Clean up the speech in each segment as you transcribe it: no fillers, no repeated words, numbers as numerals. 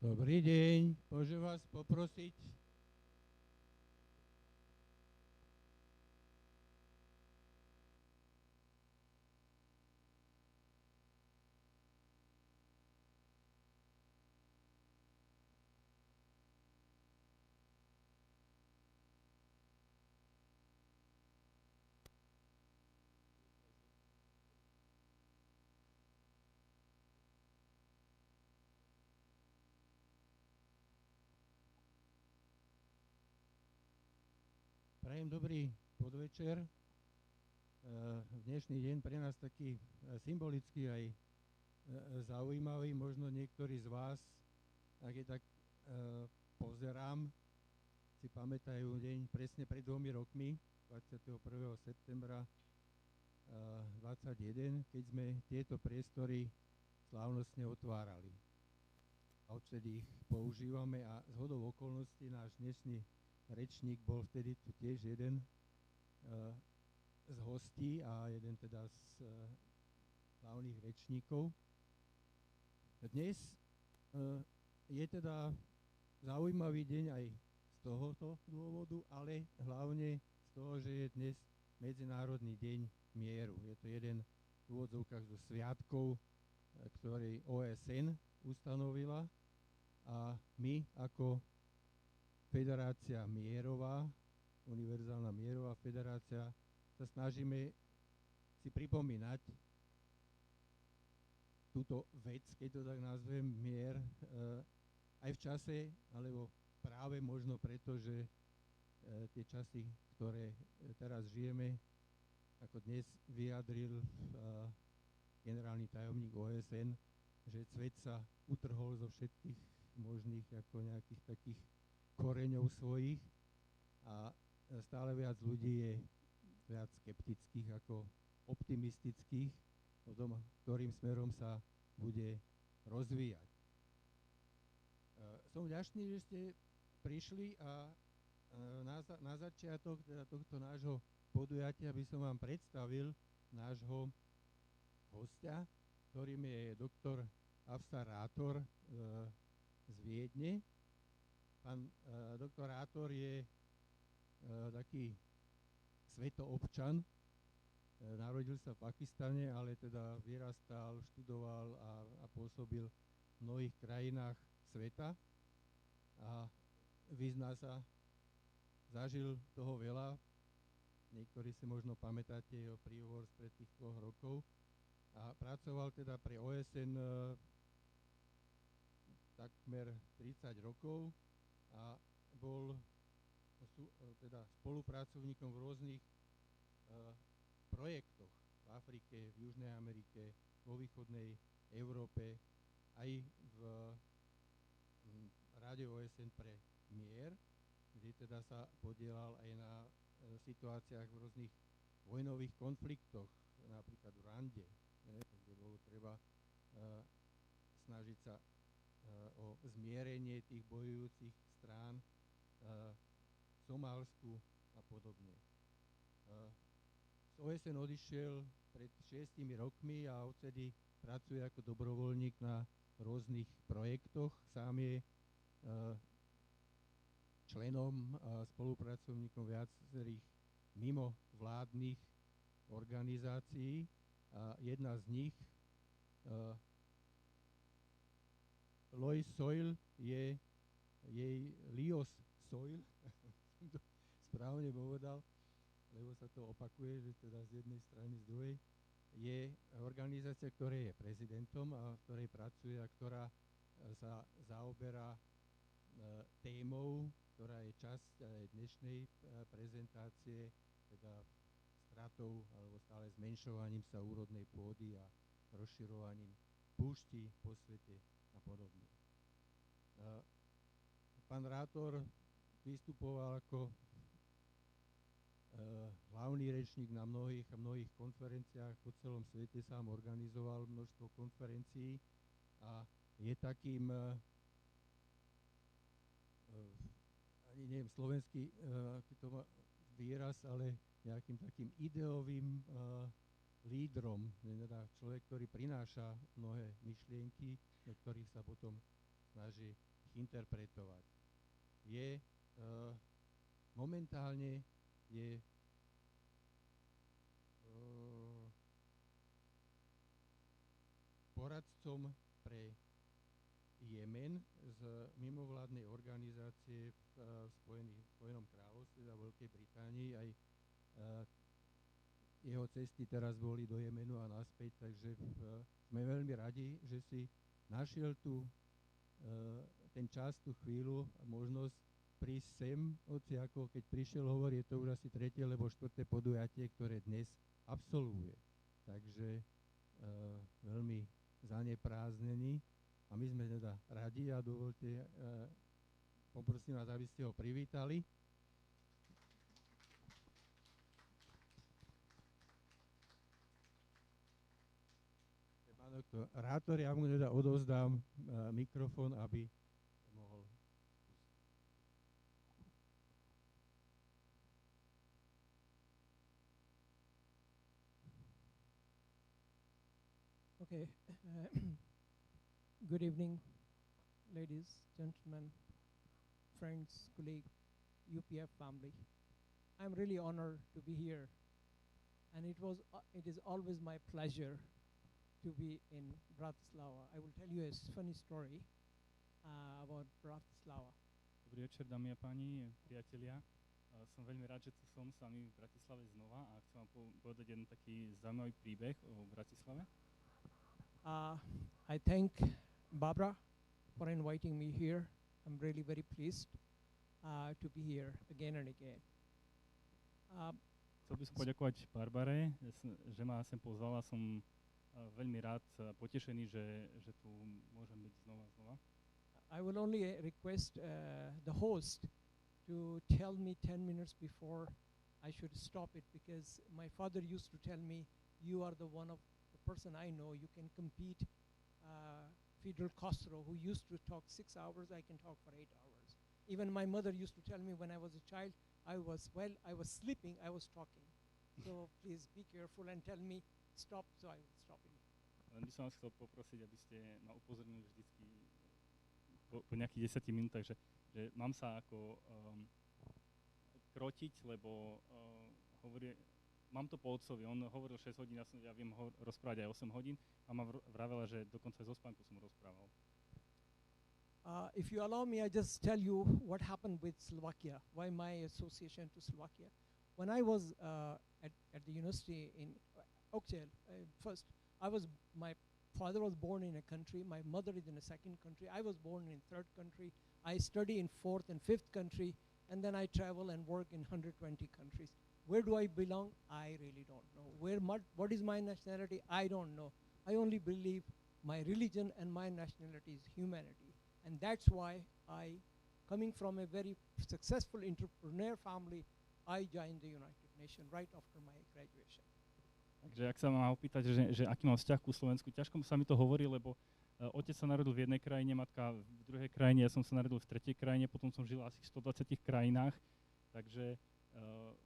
Dobrý deň, môžem vás poprosiť? Prajem dobrý podvečer. Dnešný deň pre nás taký symbolický aj zaujímavý. Možno niektorí z vás, ak je tak pozerám, si pamätajú deň presne pred 2 rokmi, 21. septembra 2021, keď sme tieto priestory slávnostne otvárali. A odtedy ich používame a zhodou okolností náš dnešný rečník bol vtedy tu tiež jeden z hostí a jeden teda z hlavných rečníkov. Dnes je teda zaujímavý deň aj z tohoto dôvodu, ale hlavne z toho, že je dnes Medzinárodný deň mieru. Je to jeden v úvodzovkách zo sviatkov, ktorý OSN ustanovila a my ako Federácia mierová, Univerzálna mierová federácia, sa snažíme si pripomínať túto vec, keď to tak nazvem, mier, aj v čase, alebo práve možno preto, že tie časy, ktoré teraz žijeme, ako dnes vyjadril generálny tajomník OSN, že svet sa utrhol zo všetkých možných ako nejakých takých koreňov svojich a stále viac ľudí je viac skeptických ako optimistických o tom, ktorým smerom sa bude rozvíjať. Som vďačný, že ste prišli a na začiatok teda tohto nášho podujatia by som vám predstavil nášho hostia, ktorým je doktor Afsar Rathor z Viedne. Pán doktor Rathor je taký svetoobčan. Narodil sa v Pakistane, ale teda vyrastal, študoval a pôsobil v mnohých krajinách sveta a vyzná sa, zažil toho veľa. Niektorí si možno pamätáte jeho príhovor spred tých 2 rokov a pracoval teda pre OSN takmer 30 rokov a bol teda spolupracovníkom v rôznych projektoch v Afrike, v Južnej Amerike, vo východnej Európe, aj v Rade OSN pre mier, kde teda sa podielal aj na situáciách v rôznych vojnových konfliktoch, napríklad v Rwande, kde bolo treba snažiť sa o zmierenie tých bojujúcich strán v Somálsku a podobne. Z OSN odišiel pred 6 rokmi a odtedy pracuje ako dobrovoľník na rôznych projektoch. Sám je členom a spolupracovníkom viacerých mimovládnych organizácií a jedna z nich Lois Soil je jej Lios Soil, som to správne povedal, lebo sa to opakuje, že teda z jednej strany, z druhej, je organizácia, ktorá je prezidentom a v ktorej pracuje a ktorá sa zaoberá témou, ktorá je časť aj dnešnej prezentácie, teda stratou alebo stále zmenšovaním sa úrodnej pôdy a rozširovaním púští po svete a podobne. Pán Rathor vystupoval ako hlavný rečník na mnohých a mnohých konferenciách po celom svete, sám organizoval množstvo konferencií a je takým ani neviem slovenský aký to má výraz, ale nejakým takým ideovým lídrom, teda človek, ktorý prináša mnohé myšlienky, do ktorých sa potom snaží interpretovať. Momentálne je poradcom pre Jemen z mimovládnej organizácie v Spojenom kráľovstve a Veľkej Británii. Aj jeho cesty teraz boli do Jemenu a naspäť, takže sme veľmi radi, že si našiel ten čas, tú chvíľu a možnosť prísť sem, hoci ako keď prišiel hovor, je to už asi 3. alebo 4. podujatie, ktoré dnes absolvuje. Takže veľmi zaneprázdnený a my sme teda radi a dovolte, poprosím vás, aby ste ho privítali. Pán doktor Rathor, ja mu teda odovzdám mikrofón, aby mohol. Okay. Good evening, ladies, gentlemen, friends, colleagues, UPF family. I'm really honored to be here, and it is always my pleasure to be in Bratislava. I will tell you a funny story about Bratislava. Dobrý večer, dámy a páni, priatelia. Som veľmi rád, že tu som s vami v Bratislave znova a chcem vám povedať jeden taký zaujímavý príbeh o Bratislave. I thank Barbara for inviting me here. I'm really very pleased to be here again and again. Chcel by som poďakovať Barbare, že ma sem pozvala. Som veľmi rád, potešený, že tu môžem byť znova. I will only request the host to tell me 10 minutes before I should stop it, because my father used to tell me, you are the one of the person I know, you can compete Fidel Castro, who used to talk 6 hours, I can talk for 8 hours. Even my mother used to tell me when I was a child, I was sleeping, I was talking. So please be careful and tell me stop, so I will stop it. Len by som vás chcel poprosiť, aby ste ma upozornili vždycky po nejakých 10 minútach, že mám sa ako krotiť, lebo mám to po otcovi, on hovoril 6 hodín, ja viem rozprávať aj 8 hodín a ma vravela, že dokonca aj zo spánku som rozprával. If you allow me, I just tell you what happened with Slovakia, why my association to Slovakia. When I was at the university in Oakdale, first, my father was born in a country, my mother is in a second country, I was born in third country, I study in fourth and fifth country, and then I travel and work in 120 countries. Where do I belong? I really don't know. What is my nationality? I don't know. I only believe my religion and my nationality is humanity. And that's why coming from a very successful entrepreneur family, I joined the United Nations right after my graduation. Takže ak sa ma opýtať, že aký mám vzťah ku Slovensku, ťažko sa mi to hovorí, lebo otec sa narodil v jednej krajine, matka v druhej krajine, ja som sa narodil v tretej krajine, potom som žil asi v 120 krajinách, takže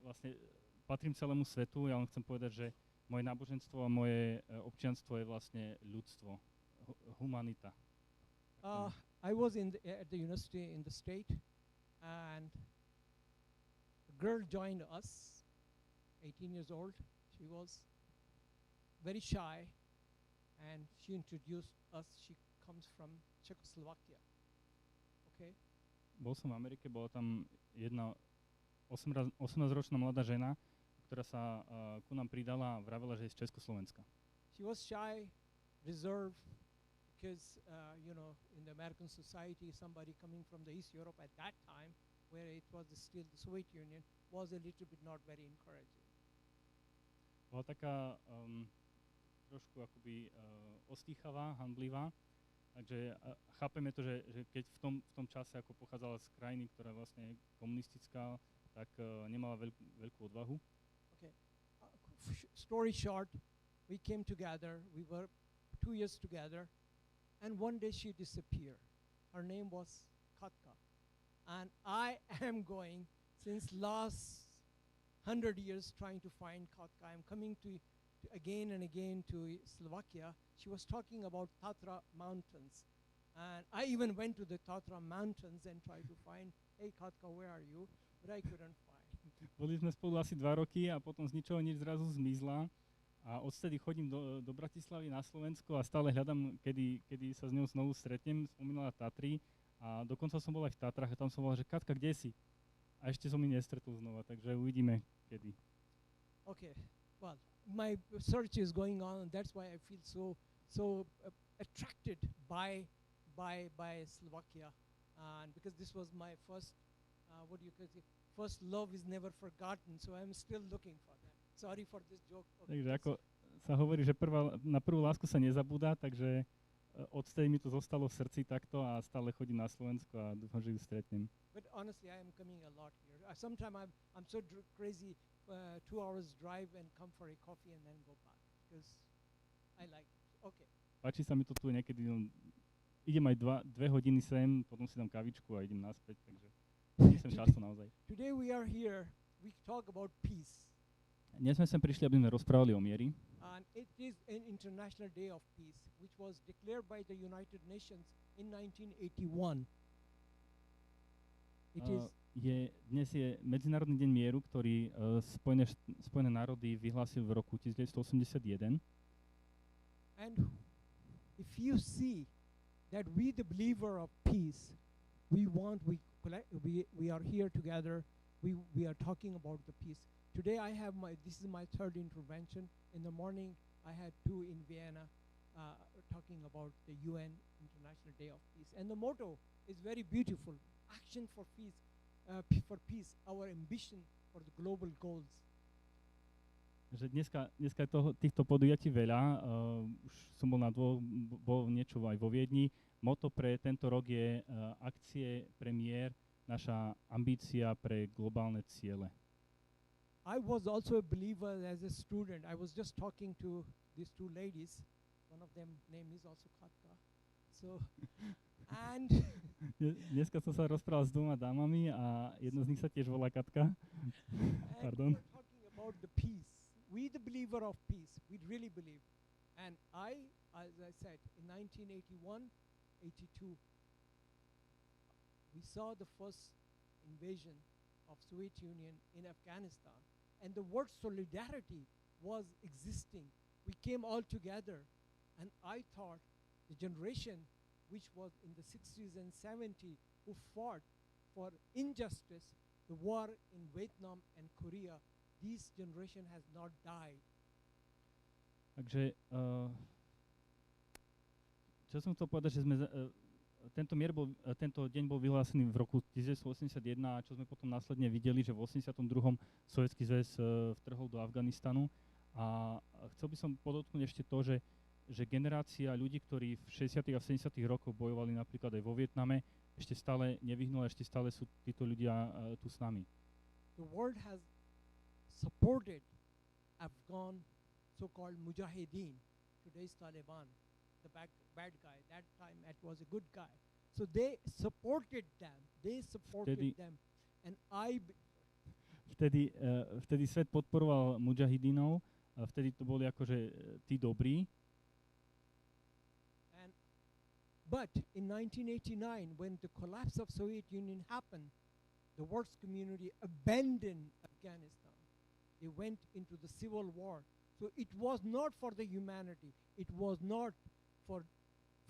vlastne patrím celému svetu. Ja len chcem povedať, že moje náboženstvo a moje občianstvo je vlastne ľudstvo, humanita. I was at the university in the state, and a girl joined us, 18 years old. She was very shy, and she introduced us. She comes from Czechoslovakia. Okay? Bol som v Amerike, bola tam jedna 18-ročná mladá žena, ktorá sa ku nám pridala a vravela, že je z Československa. She was shy, reserved, because in the American society, somebody coming from the East Europe at that time, where it was still the Soviet Union, was a little bit not very encouraging. Bola taká trošku akoby ostýchavá, hanblivá, takže chápeme to, že keď v tom čase ako pochádzala z krajiny, ktorá vlastne je komunistická, tak nemala veľkú odvahu. Okay. Story short, we came together, we were 2 years together, and one day she disappeared. Her name was Katka. And I am going, since last 100 years, trying to find Katka. I'm coming to again and again to Slovakia. She was talking about Tatra mountains. And I even went to the Tatra mountains and tried to find, hey Katka, where are you? But I couldn't find. Boli sme spolu asi 2 roky a potom z ničoho nič zrazu zmizla. A odtedy chodím do Bratislavy na Slovensko a stále hľadám, kedy sa s ňou znovu stretnem. Spomínala Tatry a dokonca som bol aj v Tatrách a tam som volal, že Katka, kde si? A ešte som ju nestretol znova, takže uvidíme kedy. Okay, well, my search is going on, and that's why I feel so attracted by Slovakia, and because this was my first, first love is never forgotten, so I'm still looking for that. Sorry for this joke. Okay. Takže ako sa hovorí, že na prvú lásku sa nezabúda, takže odtedy mi to zostalo v srdci takto a stále chodím na Slovensko a dúfam, že ju stretnem. But honestly, I am coming a lot here. Sometimes I'm so crazy, 2 hours drive and come for a coffee and then go back because I like it. Okay. Páči sa mi to tu niekedy, idem aj 2 hodiny sem, potom si dám kavičku a idem naspäť, takže som často naozaj. Today we are here, we talk about peace. Dnes sme sem prišli, aby sme rozprávali o miery. And it is an International Day of Peace, which was declared by the United Nations in 1981. Dnes je Medzinárodný deň mieru, ktorý Spojené národy vyhlásil v roku 1981. And if you see that we, the believer of peace, we are here together, we are talking about the peace. Today this is my third intervention. In the morning, I had 2 in Vienna talking about the UN International Day of Peace. And the motto is very beautiful, action for peace, our ambition for the global goals. Že dneska je týchto podujatí veľa, už som bol niečo aj vo Viedni. Motto pre tento rok je akcie pre mier, naša ambícia pre globálne ciele. I was also a believer as a student. I was just talking to these 2 ladies. One of them name is also Katka. So, and dneska som sa rozprával s 2 dámami a jedna z nich sa tiež volá Katka. Pardon. We were talking about the peace. We, the believer of peace, we really believe. And as I said, in 1981, 82, we saw the first invasion of Soviet Union in Afghanistan, and the word solidarity was existing. We came all together, and I thought the generation which was in the 60s and 70s who fought for injustice, the war in Vietnam and Korea, this generation has not died. Takže čo som chcel povedať, že tento deň bol vyhlásený v roku 1981 a čo sme potom následne videli, že v 82. Sovietsky zväz vtrhol do Afganistanu. A chcel by som podotknúť ešte to, že generácia ľudí, ktorí v 60. a 70. rokoch bojovali napríklad aj vo Vietname, ešte stále nevyhnula, ešte stále sú títo ľudia tu s nami. The world has supported Afghan so-called Mujahideen, today's Taliban, the bad guy. That time it was a good guy. So they supported them. them. And Vtedy svet podporoval mujahidinov, vtedy to boli akože tí dobrí. But in 1989, when the collapse of Soviet Union happened, the world's community abandoned Afghanistan. They went into the civil war. So it was not for the humanity. It was not for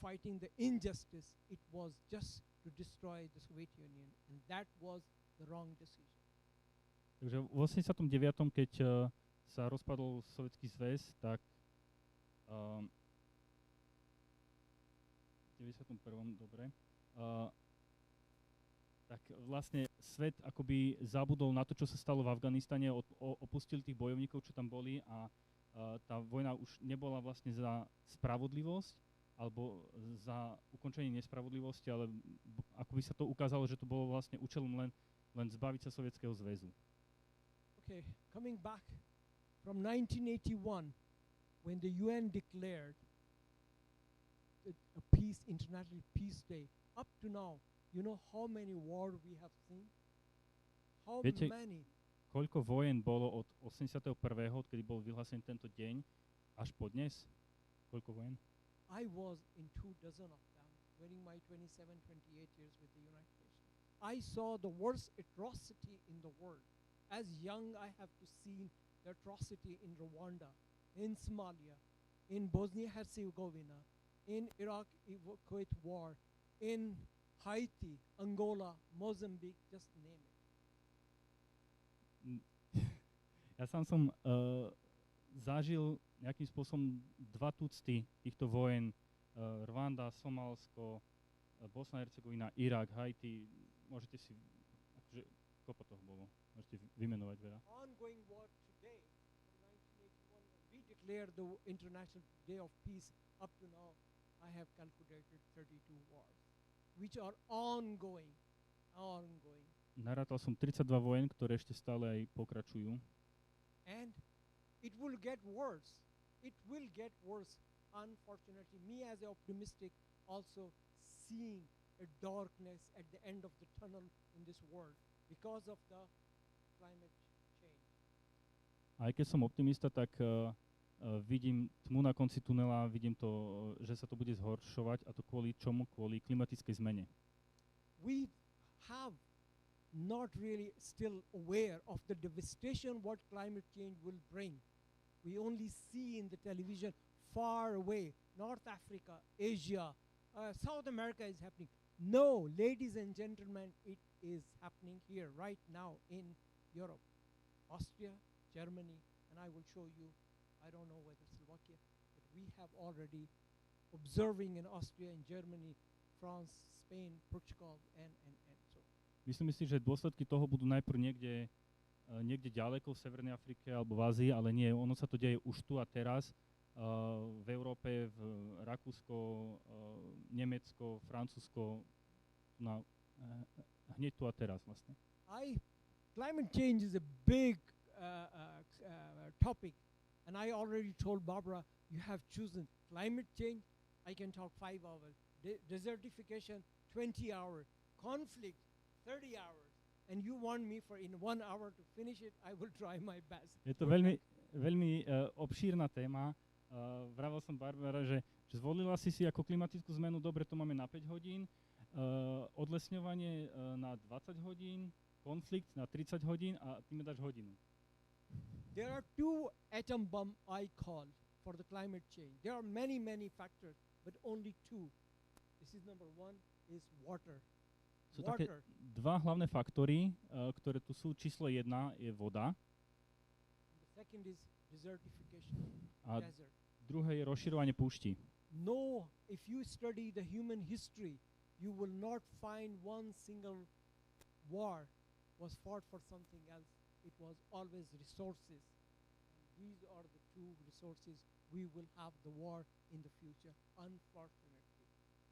fighting the injustice. It was just to destroy the Soviet Union. And that was the wrong decision. Takže v 89., keď sa rozpadol Sovietský zväz, tak v 91. dobre, tak vlastne svet akoby zabudol na to, čo sa stalo v Afganistane, opustil tých bojovníkov, čo tam boli a tá vojna už nebola vlastne za spravodlivosť alebo za ukončenie nespravodlivosti, ale ako by sa to ukázalo, že to bolo vlastne účelom len zbaviť sa Sovietskeho zväzu. Okay, coming back from 1981, when the UN declared a International Peace Day, up to now, you know how many wars we have seen? How many? Koľko vojen bolo od 81., odkedy bol vyhlásený tento deň, až po dnes? Koľko vojen? I was in 24 of them during my 27, 28 years with the United Nations. I saw the worst atrocity in the world. As young, I have to see the atrocity in Rwanda, in Somalia, in Bosnia-Herzegovina, in Iraq-Kuwait war, in Haiti, Angola, Mozambique, just name it. Ja sám som zažil nejakým spôsobom 2 tucty týchto vojen. Rwanda, Somálsko, Bosna, Hercegovina, Irak, Haiti. Môžete si, akože kopa toho bolo. Môžete vymenovať veľa. Ongoing war today, from 1981, when we declared the International Day of Peace, up to now, I have calculated 32 wars, which are ongoing. Narátal som 32 vojen, ktoré ešte stále aj pokračujú. And it will get worse. It will get worse, unfortunately. Me as an optimistic, also seeing a darkness at the end of the tunnel in this world because of the climate change. Aj keď som optimista, tak vidím tmu na konci tunela, vidím to, že sa to bude zhoršovať, a to kvôli čomu? Kvôli klimatickej zmene. We have not really still aware of the devastation what climate change will bring. We only see in the television far away, North Africa, Asia, South America is happening. No, ladies and gentlemen, it is happening here right now in Europe, Austria, Germany, and I will show you, I don't know whether Slovakia, but we have already observing in Austria and Germany, France, Spain, Portugal, and so. Myslím si, že dôsledky toho budú najprv niekde ďaleko v Severnej Afrike alebo v Ázii, ale nie, ono sa to deje už tu a teraz, v Európe, v Rakúsko, Nemecko, Francúzsko, hneď tu a teraz vlastne. Climate change is a big topic, and I already told Barbara, you have chosen climate change, I can talk 5 hours, desertification, 20 hours, conflict, 30 hours, and you want me for in 1 hour to finish it, I will try my best. Je to veľmi obšírna téma. Vravel som Barbara, že zvolila si ako klimatickú zmenu, dobre, to máme na 5 hodín, odlesňovanie na 20 hodín, konflikt na 30 hodín a ty mi dáš hodinu. There are 2 atom bomb I call for the climate change. There are many, many factors, but only 2. This is number 1 is water. Sú také 2 hlavné faktory, ktoré tu sú. Číslo 1 je voda. The second is desertification. A Desert. druhé je rozširovanie púšti. No, if you study the human history, you will not find one single war was fought for something else. It was always resources. And these are the 2 resources we will have the war in the future, unfortunately.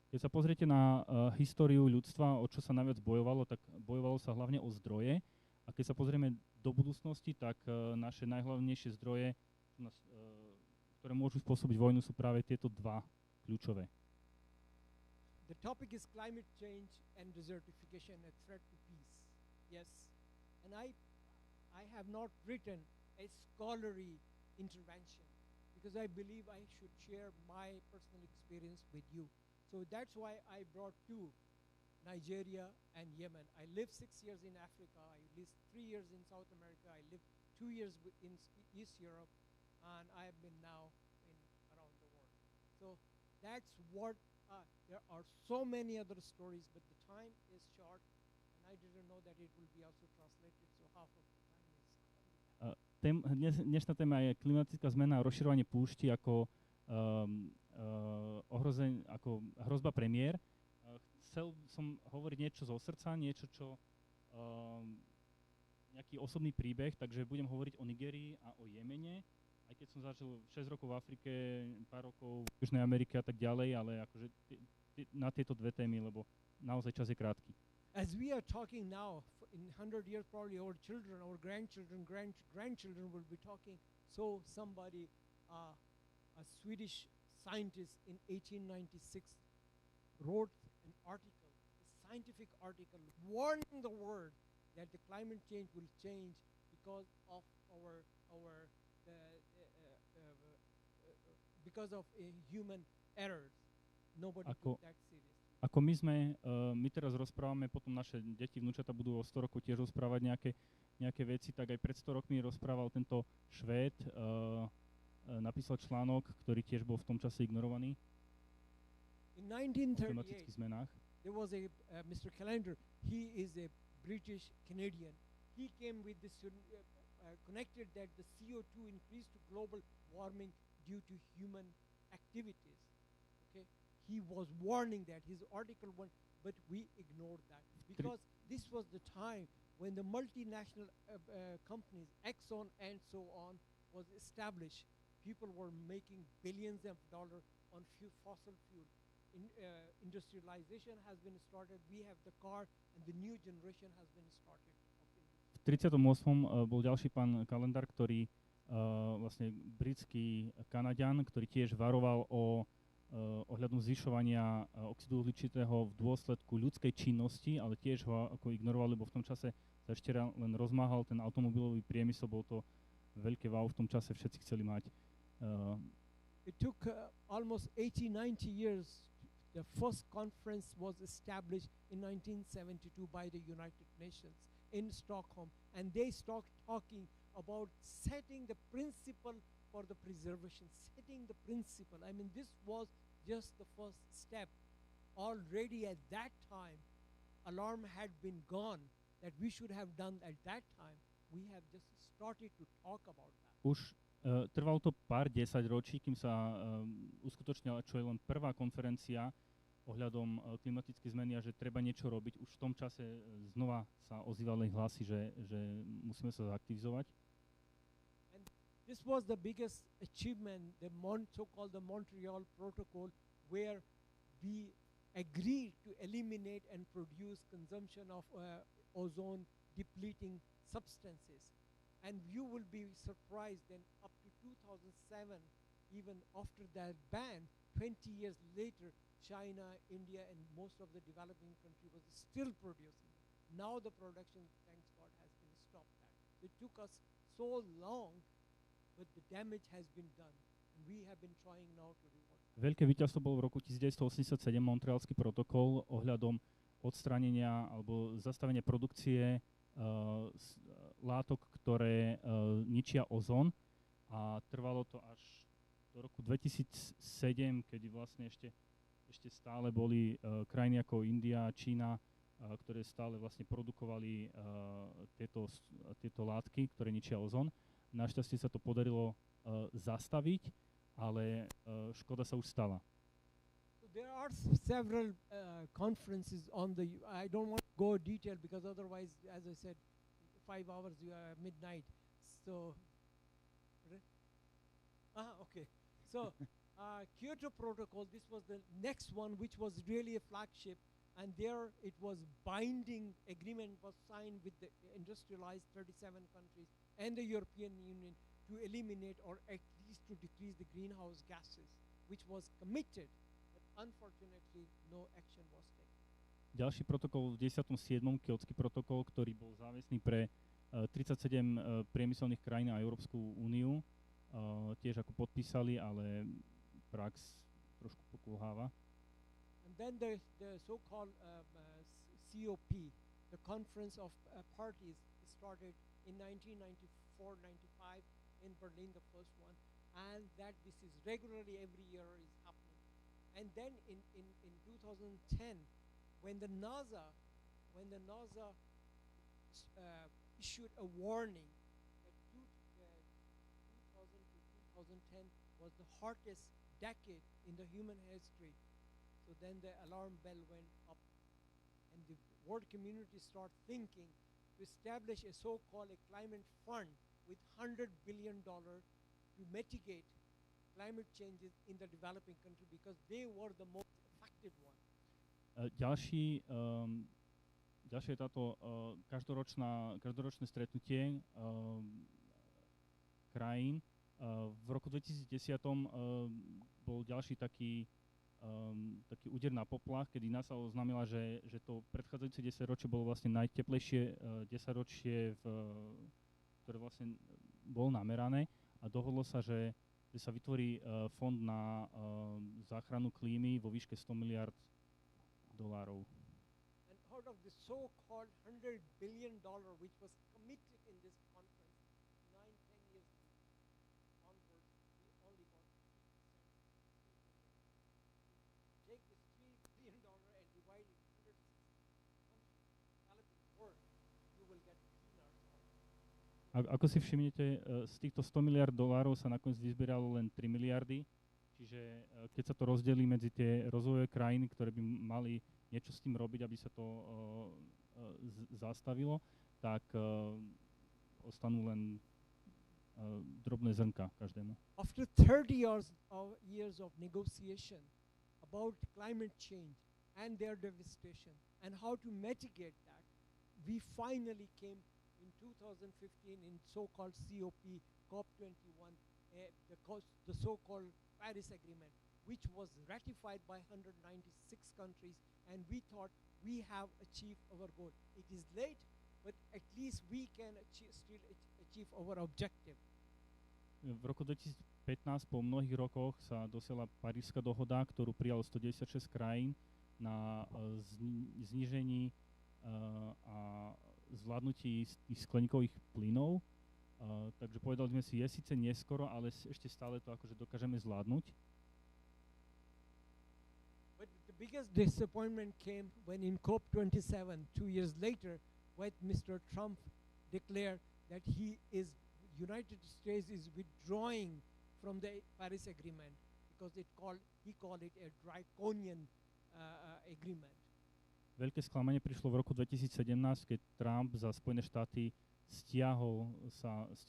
Keď sa pozriete na históriu ľudstva, o čo sa najviac bojovalo, tak bojovalo sa hlavne o zdroje. A keď sa pozrieme do budúcnosti, tak naše najhlavnejšie zdroje, ktoré môžu spôsobiť vojnu, sú práve tieto 2 kľúčové. The topic is climate change and desertification, a threat to peace. Yes. And I have not written a scholarly intervention because I believe I should share my personal experience with you. So that's why I brought 2, Nigeria and Yemen. I lived 6 years in Africa. I lived 3 years in South America. I lived 2 years in East Europe, and I have been now around the world. So that's what, there are so many other stories, but the time is short, and I didn't know that it will be also translated, so half of the time is gone. Dnešná téma je klimatická zmena a rozširovanie púšti ako ako hrozba premiér. Chcel som hovoriť niečo zo srdca, niečo, čo nejaký osobný príbeh, takže budem hovoriť o Nigérii a o Jemene, aj keď som zažil 6 rokov v Afrike, pár rokov v Južnej Amerike a tak ďalej, ale akože na tieto 2 témy, lebo naozaj čas je krátky. As we are talking now, in 100 years probably our children, our grandchildren will be talking, so somebody, a Swedish scientist in 1896 wrote an article, a scientific article, warning the world that the climate change will change because of because of human errors. Nobody took that seriously. Ako my teraz rozprávame, potom naše deti, vnúčata budú o 100 rokov tiež rozprávať nejaké veci, tak aj pred 100 rokmi rozprával tento Švéd, napísal článok, ktorý tiež bol v tom čase ignorovaný In o 1938, klimatických zmenách. there was a Mr. Callender. He is a British Canadian. He came with this connected that the CO2 increased to global warming due to human activities. Okay, he was warning that his article went, but we ignored that because this was the time when the multinational companies, Exxon and so on, was established. People were making billions of dollars on fossil fuel. Industrialization has been started. We have the car, and the new generation has been started. V 38. Bol ďalší pán Kalendar, ktorý vlastne britský Kanaďan, ktorý tiež varoval ohľadom zvyšovania oxidu uhličitého v dôsledku ľudskej činnosti, ale tiež ho ako ignoroval, lebo v tom čase sa ešte len rozmáhal ten automobilový priemysel, bol to veľké wow, v tom čase všetci chceli mať. It took almost 80-90 years. The first conference was established in 1972 by the United Nations in Stockholm, and they started talking about setting the principle for the preservation, setting the principle. I mean, this was just the first step. Already at that time, alarm had been gone that we should have done at that time. We have just started to talk about that. Už trvalo to pár desaťročí, kým sa uskutočnila čo je len prvá konferencia ohľadom klimatických zmeny a že treba niečo robiť. Už v tom čase znova sa ozývali hlasy, že musíme sa zaktivizovať. And this was the biggest achievement, the so-called the Montreal Protocol, where we agreed to eliminate and produce consumption of ozone depleting substances. And you will be surprised then up to 2007, even after that ban, 20 years later, China, India, and most of the developing countries was still producing. Now the production, thanks God, has been stopped. It took us so long, but the damage has been done. And we have been trying now to revert. Veľké víťazstvo bol v roku 1987 Montrealský protokol ohľadom odstránenia alebo zastavenia produkcie látok, ktoré ničia ozón, a trvalo to až do roku 2007, kedy vlastne ešte stále boli krajiny ako India, Čína, ktoré stále vlastne produkovali tieto látky, ktoré ničia ozón. Našťastie sa to podarilo zastaviť, ale škoda sa už stala. There are several conferences on the. I don't want to go detail because otherwise, as I said, 5 hours you are midnight. So, okay. So, Kyoto Protocol. This was the next one, which was really a flagship, and there it was binding agreement was signed with the industrialized 37 countries and the European Union to eliminate or at least to decrease the greenhouse gases, which was committed. Unfortunately, no action was taken. Ďalší protokol v 17. Kyotský protokol, ktorý bol záväzný pre 37 priemyselných krajín a Európsku úniu, tiež ako podpísali, ale prax trošku pokulháva. And then the so-called COP, the Conference of Parties, started in 1994-95 in Berlin, the first one, and that this is regularly every year is happening. And then in 2010, when the NASA issued a warning that 2000 to 2010 was the hottest decade in the human history, so then the alarm bell went up, and the world community started thinking to establish a so-called a climate fund with $100 billion to mitigate climate changes in the developing country because they were the most affected one. Ďalšie je táto každoročné stretnutie krajín. V roku 2010 bol ďalší taký úder na poplach, kedy NASA oznámila, že to predchádzajúce 10 ročie bolo vlastne najteplejšie 10 ročie, ktoré vlastne bolo namerané, a dohodlo sa, že sa vytvorí fond na záchranu klímy vo výške $100 miliard. dolárov. And out of the so-called $100 billion which was committed in this conference 9-10 years onwards, we only got 3%. Take this $3 billion and divide it 160 countries developing world, you will get cleaner oil. Ako si všimnete, z týchto 100 miliard dolárov sa nakoniec vyzbieralo len 3 miliardy, čiže keď sa to rozdelí medzi tie rozvojové krajiny, ktoré by mali niečo s tým robiť, aby sa to zastavilo, tak ostanú len drobné zrnka každému. After 30 years of negotiation about climate change and their devastation and how to mitigate that, we finally came in 2015 in so-called COP21, the so-called Paris Agreement, which was ratified by 196 countries, and we thought we have achieved our goal. It is late, but at least we can still achieve our objective. V roku 2015 po mnohých rokoch sa dosiahla Parížska dohoda, ktorú prijalo 196 krajín na znížení a zvládnutí tých skleníkových plynov. Takže povedali sme si, je síce neskoro, ale ešte stále to akože dokážeme zvládnuť. But the biggest disappointment came when in COP27, 2 years later, when Mr. Trump declared that United States is withdrawing from the Paris Agreement because he called it a draconian agreement. Veľké sklamanie prišlo v roku 2017, keď Trump za Spojené štáty stiahol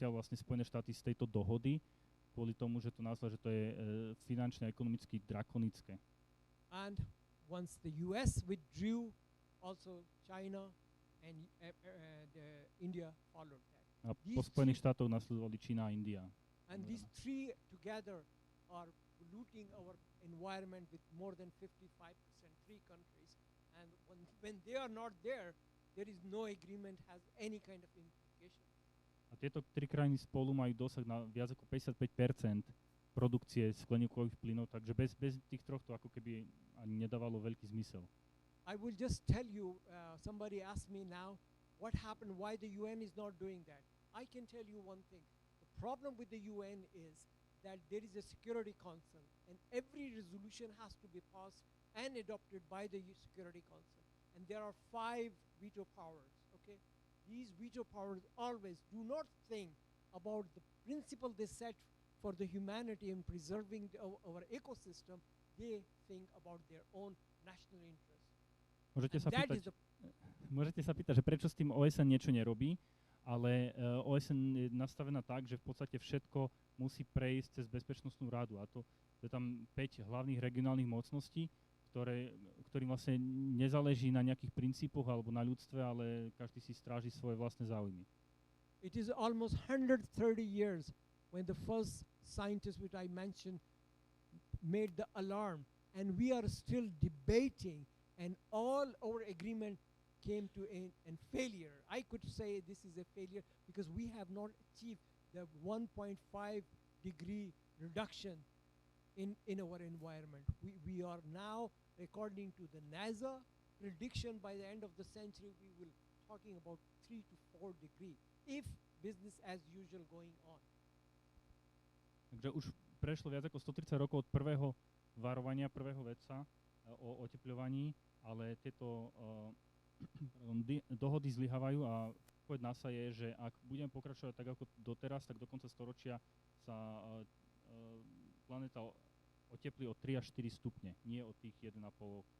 vlastne Spojené štáty z tejto dohody kvôli tomu, že to nazval, že to je finančne a ekonomicky drakonické. And once the US withdrew, also China and India followed that. A po Spojených štátoch nasledovali Čína a India. And these three together are polluting our environment with more than 55%, three countries. And when they are not there, there is no agreement has any kind of implication. A tieto tri krajiny spolu majú dosah na viac ako 55% produkcie skleníkových plynov, takže bez tých troch to ako keby ani nedávalo veľký zmysel. I will just tell you, somebody asked me now, what happened, why the UN is not doing that. I can tell you one thing. The problem with the UN is that there is a Security Council, and every resolution has to be passed and adopted by the Security Council. And there are 5 veto powers, okay? These veto powers always do not think about the principle they set for the humanity in preserving our ecosystem. They think about their own national interest. Môžete sa pýtať, že prečo s tým OSN niečo nerobí, ale OSN je nastavená tak, že v podstate všetko musí prejsť cez Bezpečnostnú radu. A to je tam 5 hlavných regionálnych mocností, ktorým vlastne nezáleží na nejakých princípoch alebo na ľudstve, ale každý si stráži svoje vlastné záujmy. It is almost 130 years when the first scientist which I mentioned made the alarm, and we are still debating, and all our agreement came to a failure. I could say this is a failure because we have not achieved the 1.5 degree reduction in our environment. We are now, according to the NASA prediction, by the end of the century, we will talking about 3 to 4 degree if business as usual going on. Takže už prešlo viac ako 130 rokov od prvého varovania, prvého vedca o otepľovaní, ale tieto dohody zlyhávajú a odpoveď NASA je, že ak budeme pokračovať tak ako doteraz, tak do konca storočia sa planéta oteplí o 3 až 4 stupne, nie o tých 1,5,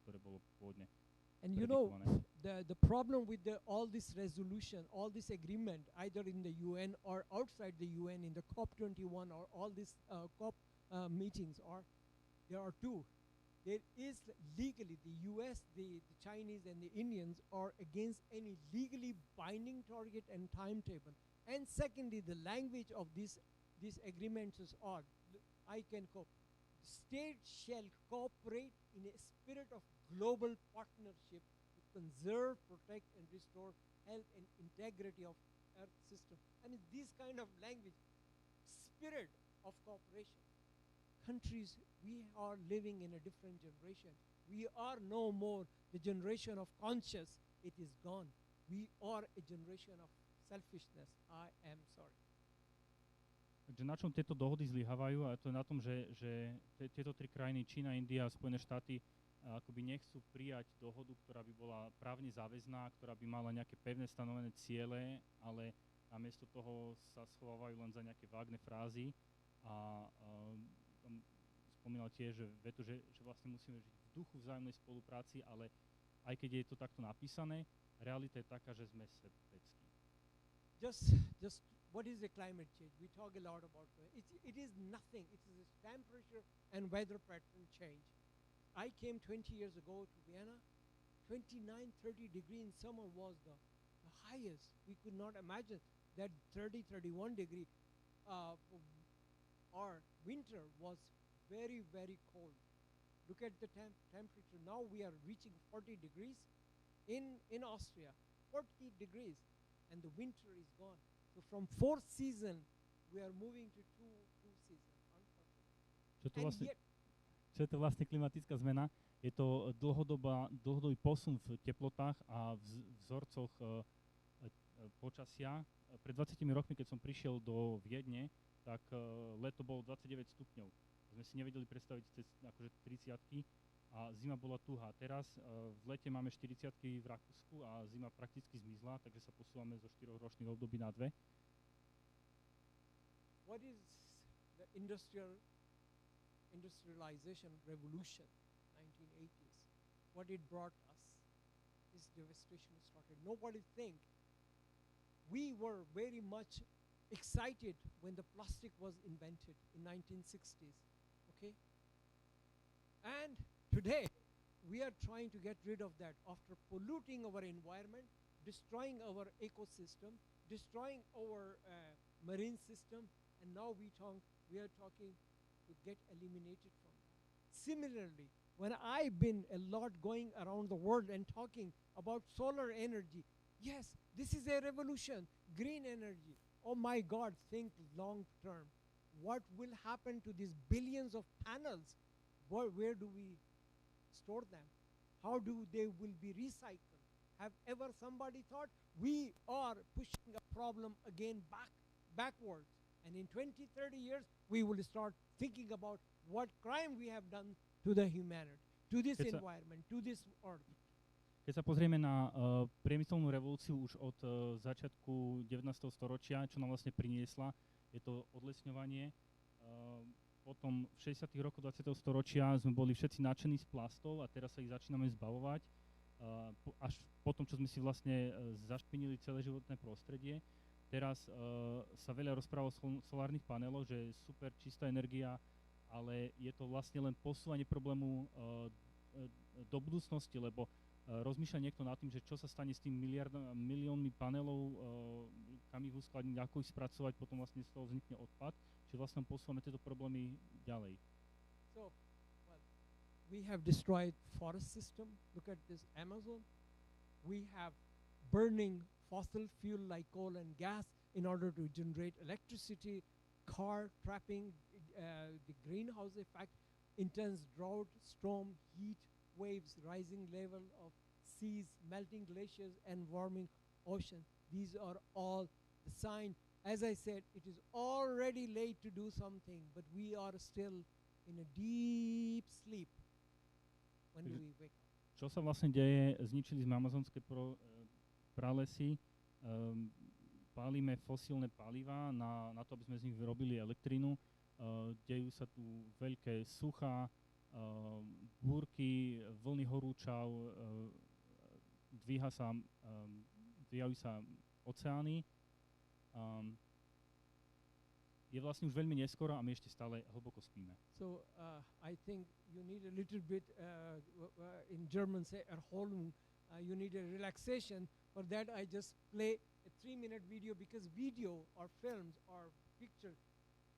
ktoré bolo pôvodne. And you know, the problem with all this resolution, all this agreement, either in the UN or outside the UN, in the COP21 or all these COP meetings, there are two. There is legally, the US, the Chinese and the Indians are against any legally binding target and timetable. And secondly, the language of these agreements is odd. I can quote. States shall cooperate in a spirit of global partnership to conserve, protect, and restore health and integrity of Earth system. I mean, this kind of language, spirit of cooperation. Countries, we are living in a different generation. We are no more the generation of conscious. It is gone. We are a generation of selfishness. I am sorry. Takže na čom tieto dohody zlyhávajú? A to je na tom, že tieto tri krajiny, Čína, India a Spojené štáty, akoby nechcú prijať dohodu, ktorá by bola právne záväzná, ktorá by mala nejaké pevné stanovené ciele, ale namiesto toho sa schovávajú len za nejaké vágne frázy. A tam spomínal tiež vetu, že vlastne musíme žiť v duchu vzájomnej spolupráci, ale aj keď je to takto napísané, realita je taká, že sme sebeckí. Just what is the climate change? We talk a lot about it. It is nothing. It is a temperature and weather pattern change. I came 20 years ago to Vienna. 29, 30 degree in summer was the highest. We could not imagine that 30, 31 degree or winter was very, very cold. Look at the temperature. Now we are reaching 40 degrees in Austria. 40 degrees. And the winter is gone. So from 4th season, we are moving to two season, unfortunately. Čo je to vlastne klimatická zmena? Je to dlhodobý posun v teplotách a v vzorcoch počasia. Pred 20 rokmi, keď som prišiel do Viedne, tak leto bolo 29 stupňov. Sme si nevedeli predstaviť cez akože 30-ky a zima bola tuhá. Teraz v lete máme 40-ky v Rakúsku a zima prakticky zmizla, takže sa posúvame zo 4-ročných období na 2. What is the industrialization revolution, 1980s? What it brought us? This devastation started. Nobody think. We were very much excited when the plastic was invented in 1960s, okay? And today, we are trying to get rid of that after polluting our environment, destroying our ecosystem, destroying our marine system, and now we are talking to get eliminated from that. Similarly, when I've been a lot going around the world and talking about solar energy, yes, this is a revolution, green energy. Oh my God, think long term. What will happen to these billions of panels? Where do we store them? How do they will be recycled? Have ever somebody thought we are pushing a problem again backwards? And in 20, 30 years, we will start thinking about what crime we have done to the humanity, to this environment, to this earth. Keď sa pozrieme na priemyselnú revolúciu už od začiatku 19. storočia, čo nám vlastne priniesla, je to odlesňovanie. Potom v 60. rokoch 20. storočia sme boli všetci nadšení z plastov a teraz sa ich začíname zbavovať. Až potom, čo sme si vlastne zašpinili celé životné prostredie. Teraz sa veľa rozpráva o solárnych paneloch, že je super čistá energia, ale je to vlastne len posúvanie problému do budúcnosti, lebo rozmýšľa niekto nad tým, že čo sa stane s tým miliónmi panelov, kam ich uskladniť, ako ich spracovať, potom vlastne z toho vznikne odpad, čiže vlastne posúvame tieto problémy ďalej. So, well, we have destroyed forest system. Look at this Amazon. We have burning fossil fuel like coal and gas in order to generate electricity, car trapping, the greenhouse effect, intense drought, storm, heat, waves, rising level of seas, melting glaciers, and warming ocean. These are all the sign. As I said, it is already late to do something, but we are still in a deep sleep when we wake up. Čo sa vlastne deje? Zničili sme amazonské pralesy, pálime fosílne palivá na to, aby sme z nich vyrobili elektrínu. Dejú sa tu veľké suchá, búrky, vlny horúčav, dvíhajú sa oceány. Je vlastne už veľmi neskoro a my ešte stále hlboko spíme. So I think you need a little bit, in German say, Erholung. You need a relaxation. For that, I just play a 3-minute video because video or films or picture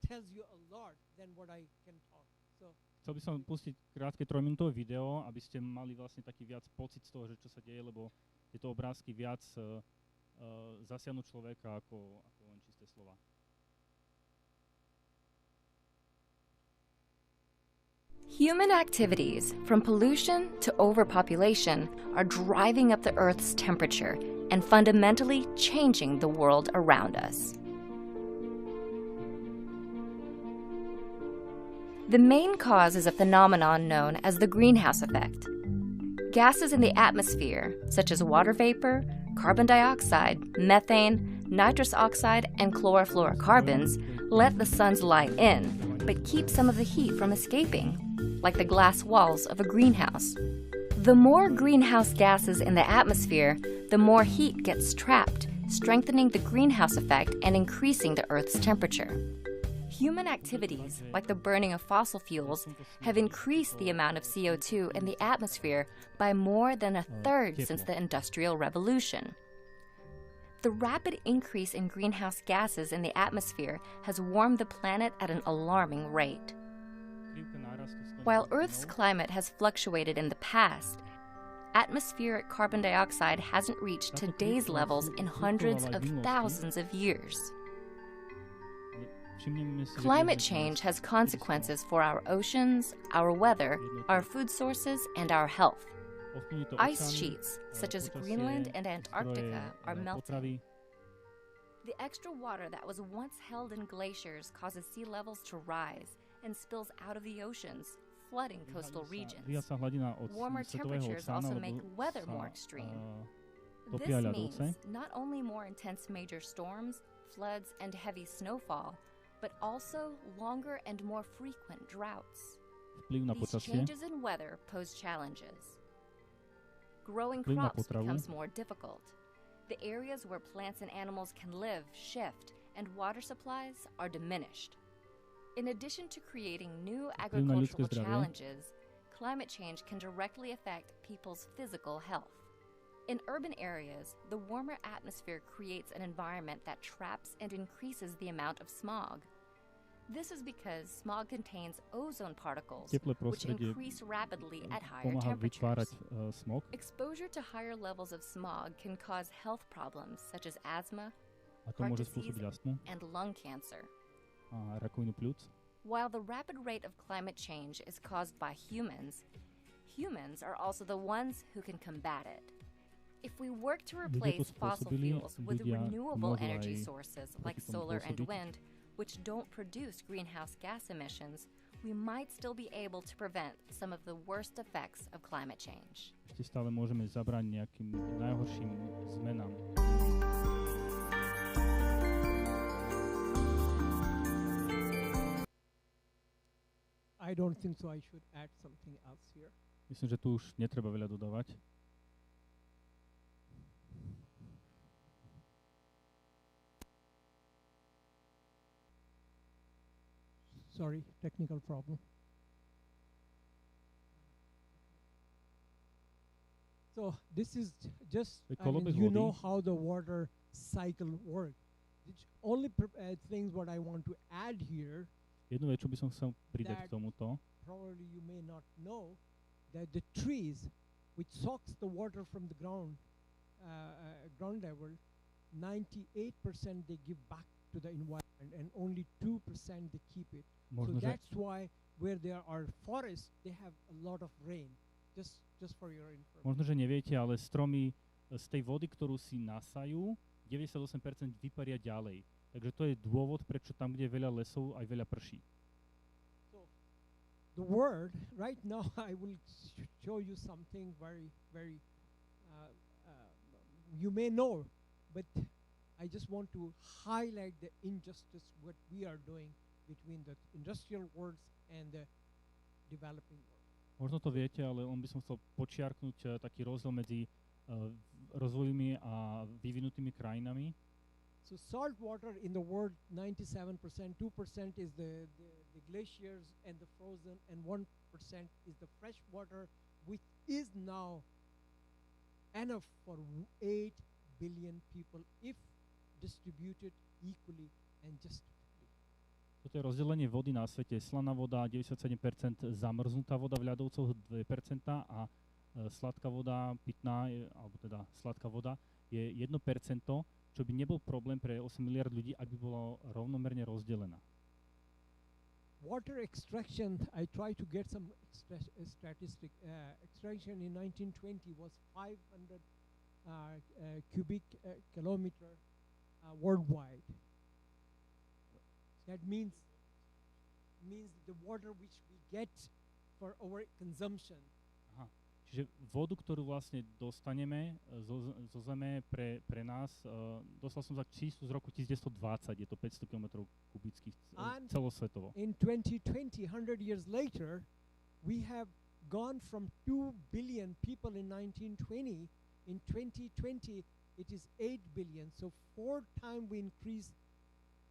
tells you a lot than what I can talk. So chcel by som pustiť krátke 3-minútové video, aby ste mali vlastne taký viac pocit z toho, že čo sa deje, lebo tieto obrázky viac zasiahnu človeka ako len čisté slova. Human activities, from pollution to overpopulation, are driving up the Earth's temperature and fundamentally changing the world around us. The main cause is a phenomenon known as the greenhouse effect. Gases in the atmosphere, such as water vapor, carbon dioxide, methane, nitrous oxide, and chlorofluorocarbons, let the sun's light in, but keep some of the heat from escaping, like the glass walls of a greenhouse. The more greenhouse gases in the atmosphere, the more heat gets trapped, strengthening the greenhouse effect and increasing the Earth's temperature. Human activities, like the burning of fossil fuels, have increased the amount of CO2 in the atmosphere by more than a third since the Industrial Revolution. The rapid increase in greenhouse gases in the atmosphere has warmed the planet at an alarming rate. While Earth's climate has fluctuated in the past, atmospheric carbon dioxide hasn't reached today's levels in hundreds of thousands of years. Climate change has consequences for our oceans, our weather, our food sources, and our health. Ice sheets, such as Greenland and Antarctica, are melting. The extra water that was once held in glaciers causes sea levels to rise and spills out of the oceans, flooding coastal regions. Warmer temperatures also make weather more extreme. This means not only more intense major storms, floods, and heavy snowfall, but also longer and more frequent droughts. These changes in weather pose challenges. Growing crops becomes more difficult. The areas where plants and animals can live shift, and water supplies are diminished. In addition to creating new agricultural challenges, climate change can directly affect people's physical health. In urban areas, the warmer atmosphere creates an environment that traps and increases the amount of smog. This is because smog contains ozone particles, which increase rapidly at higher temperatures. Exposure to higher levels of smog can cause health problems such as asthma, heart disease, and lung cancer. While the rapid rate of climate change is caused by humans, humans are also the ones who can combat it. If we work to replace fossil fuels with renewable energy sources like solar and wind, which don't produce greenhouse gas emissions, we might still be able to prevent some of the worst effects of climate change. Ešte stále môžeme zabrániť nejakým najhorším zmenám. I don't think so. I should add something else here. Myslím, že tu už netreba veľa dodávať. Sorry, technical problem. So this is just, you know how the water cycle works. The only things what I want to add here, jednu vec, čo by som chcel pridať k tomuto, probably you may not know, that the trees which sucks the water from the ground level, 98% they give back to the environment and only 2% they keep it. Možno, so that's why where there are forests, they have a lot of rain. Just for your information. Možno, že neviete, ale stromy z tej vody, ktorú si nasajú, 98% vyparia ďalej. Takže to je dôvod, prečo tam, kde je veľa lesov, aj veľa prší. So, the word, right now I will show you something very, very, you may know, but I just want to highlight the injustice what we are doing between the industrial world and the developing world. Možno to viete, ale on by som chcel počiarknúť taký rozdiel medzi rozvojovými a vyvinutými krajinami. So salt water in the world, 97%, 2% is the glaciers and the frozen, and 1% is the fresh water, which is now enough for 8 billion people if distributed equally and justly. Toto je rozdelenie vody na svete. Slaná voda 97%, zamrznutá voda v ľadovcoch 2% a sladká voda, pitná, alebo teda sladká voda je 1%, čo by nebol problém pre 8 miliard ľudí, ak by bola rovnomerne rozdelená. water extraction, I tried to get some statistic. Extraction in 1920 was 500 cubic kilometer worldwide. That means the water which we get for our consumption. Aha. Čiže vodu, ktorú vlastne dostaneme zo zeme pre nás, dostal som za číslo z roku 1920, je to 500 km kubických celosvetovo. In 2020, 100 years later, we have gone from 2 billion people in 1920. In 2020, it is 8 billion. So 4 times we increased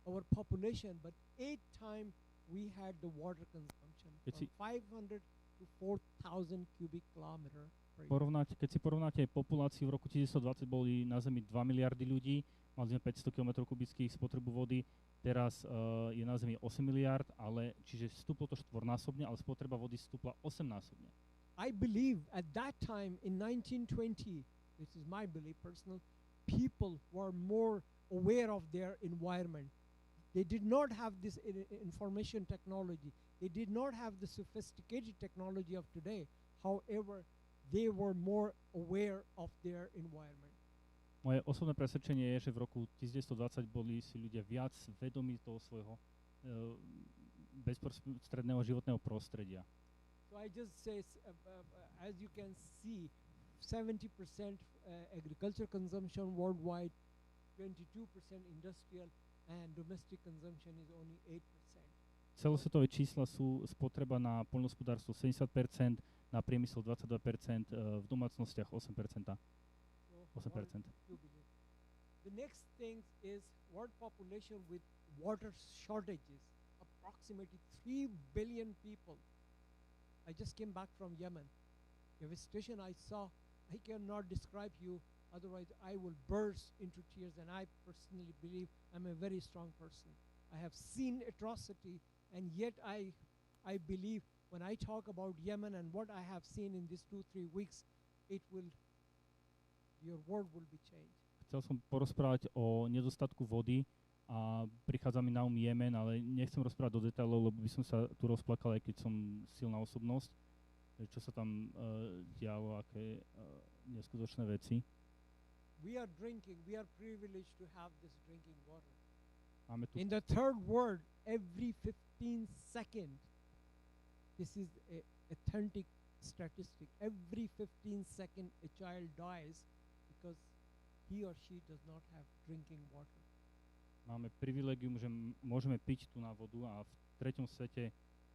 our population, but 8 times we had the water consumption from 500 to 4,000 cubic kilometer per year. Keď si porovnáte populáciu, v roku 1920 boli na Zemi 2 miliardy ľudí, mali sme 500 km kubických spotrebu vody, teraz je na Zemi 8 miliard, ale čiže stúplo to štvornásobne, ale spotreba vody stúpla 8-násobne. I believe at that time in 1920, this is my belief personal, people were more aware of their environment. They did not have this information technology. They did not have the sophisticated technology of today. However, they were more aware of their environment. Moje osobné presvedčenie je, že v roku 1920 boli si ľudia viac vedomí toho svojho bezprostredného životného prostredia. So I just say, as you can see, 70% agriculture consumption worldwide, 22% industrial, and domestic consumption is only 8%. Celosvetové čísla sú spotreba na poľnohospodárstvo 70%, na priemysel 22%, v domácnostiach 8%. 8%. The next thing is world population with water shortages, approximately 3 billion people. I just came back from Yemen. Devastation I saw, I cannot describe you, otherwise I will burst into tears, and I personally believe I'm a very strong person. I have seen atrocity, and yet I believe when I talk about Yemen and what I have seen in these 2-3 weeks, your world will be changed. Chcel som porozprávať o nedostatku vody a prichádza mi na Jemen, ale nechcem rozprávať do detailov, lebo by som sa tu rozplakal, aj keď som silná osobnosť, čo sa tam dialo, aké neskutočné veci. We are privileged to have this drinking water. Máme tu In the third world, every 15 seconds, this is a authentic statistic, every 15 seconds a child dies because he or she does not have drinking water. Máme privilegium, že môžeme piť tú na vodu a v treťom svete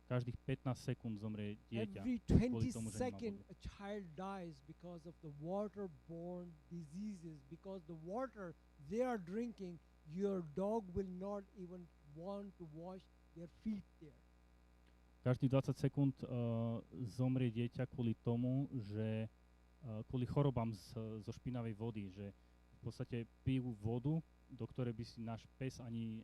každých 15 sekúnd zomrie dieťa. Every 20 seconds a child dies because of the waterborne diseases, because the water they are drinking, your dog will not even want to wash their feet there. Každých 20 sekúnd zomrie dieťa kvôli tomu, že kvôli chorobám zo špinavej vody, že v podstate pijú vodu, do ktorej by si náš pes ani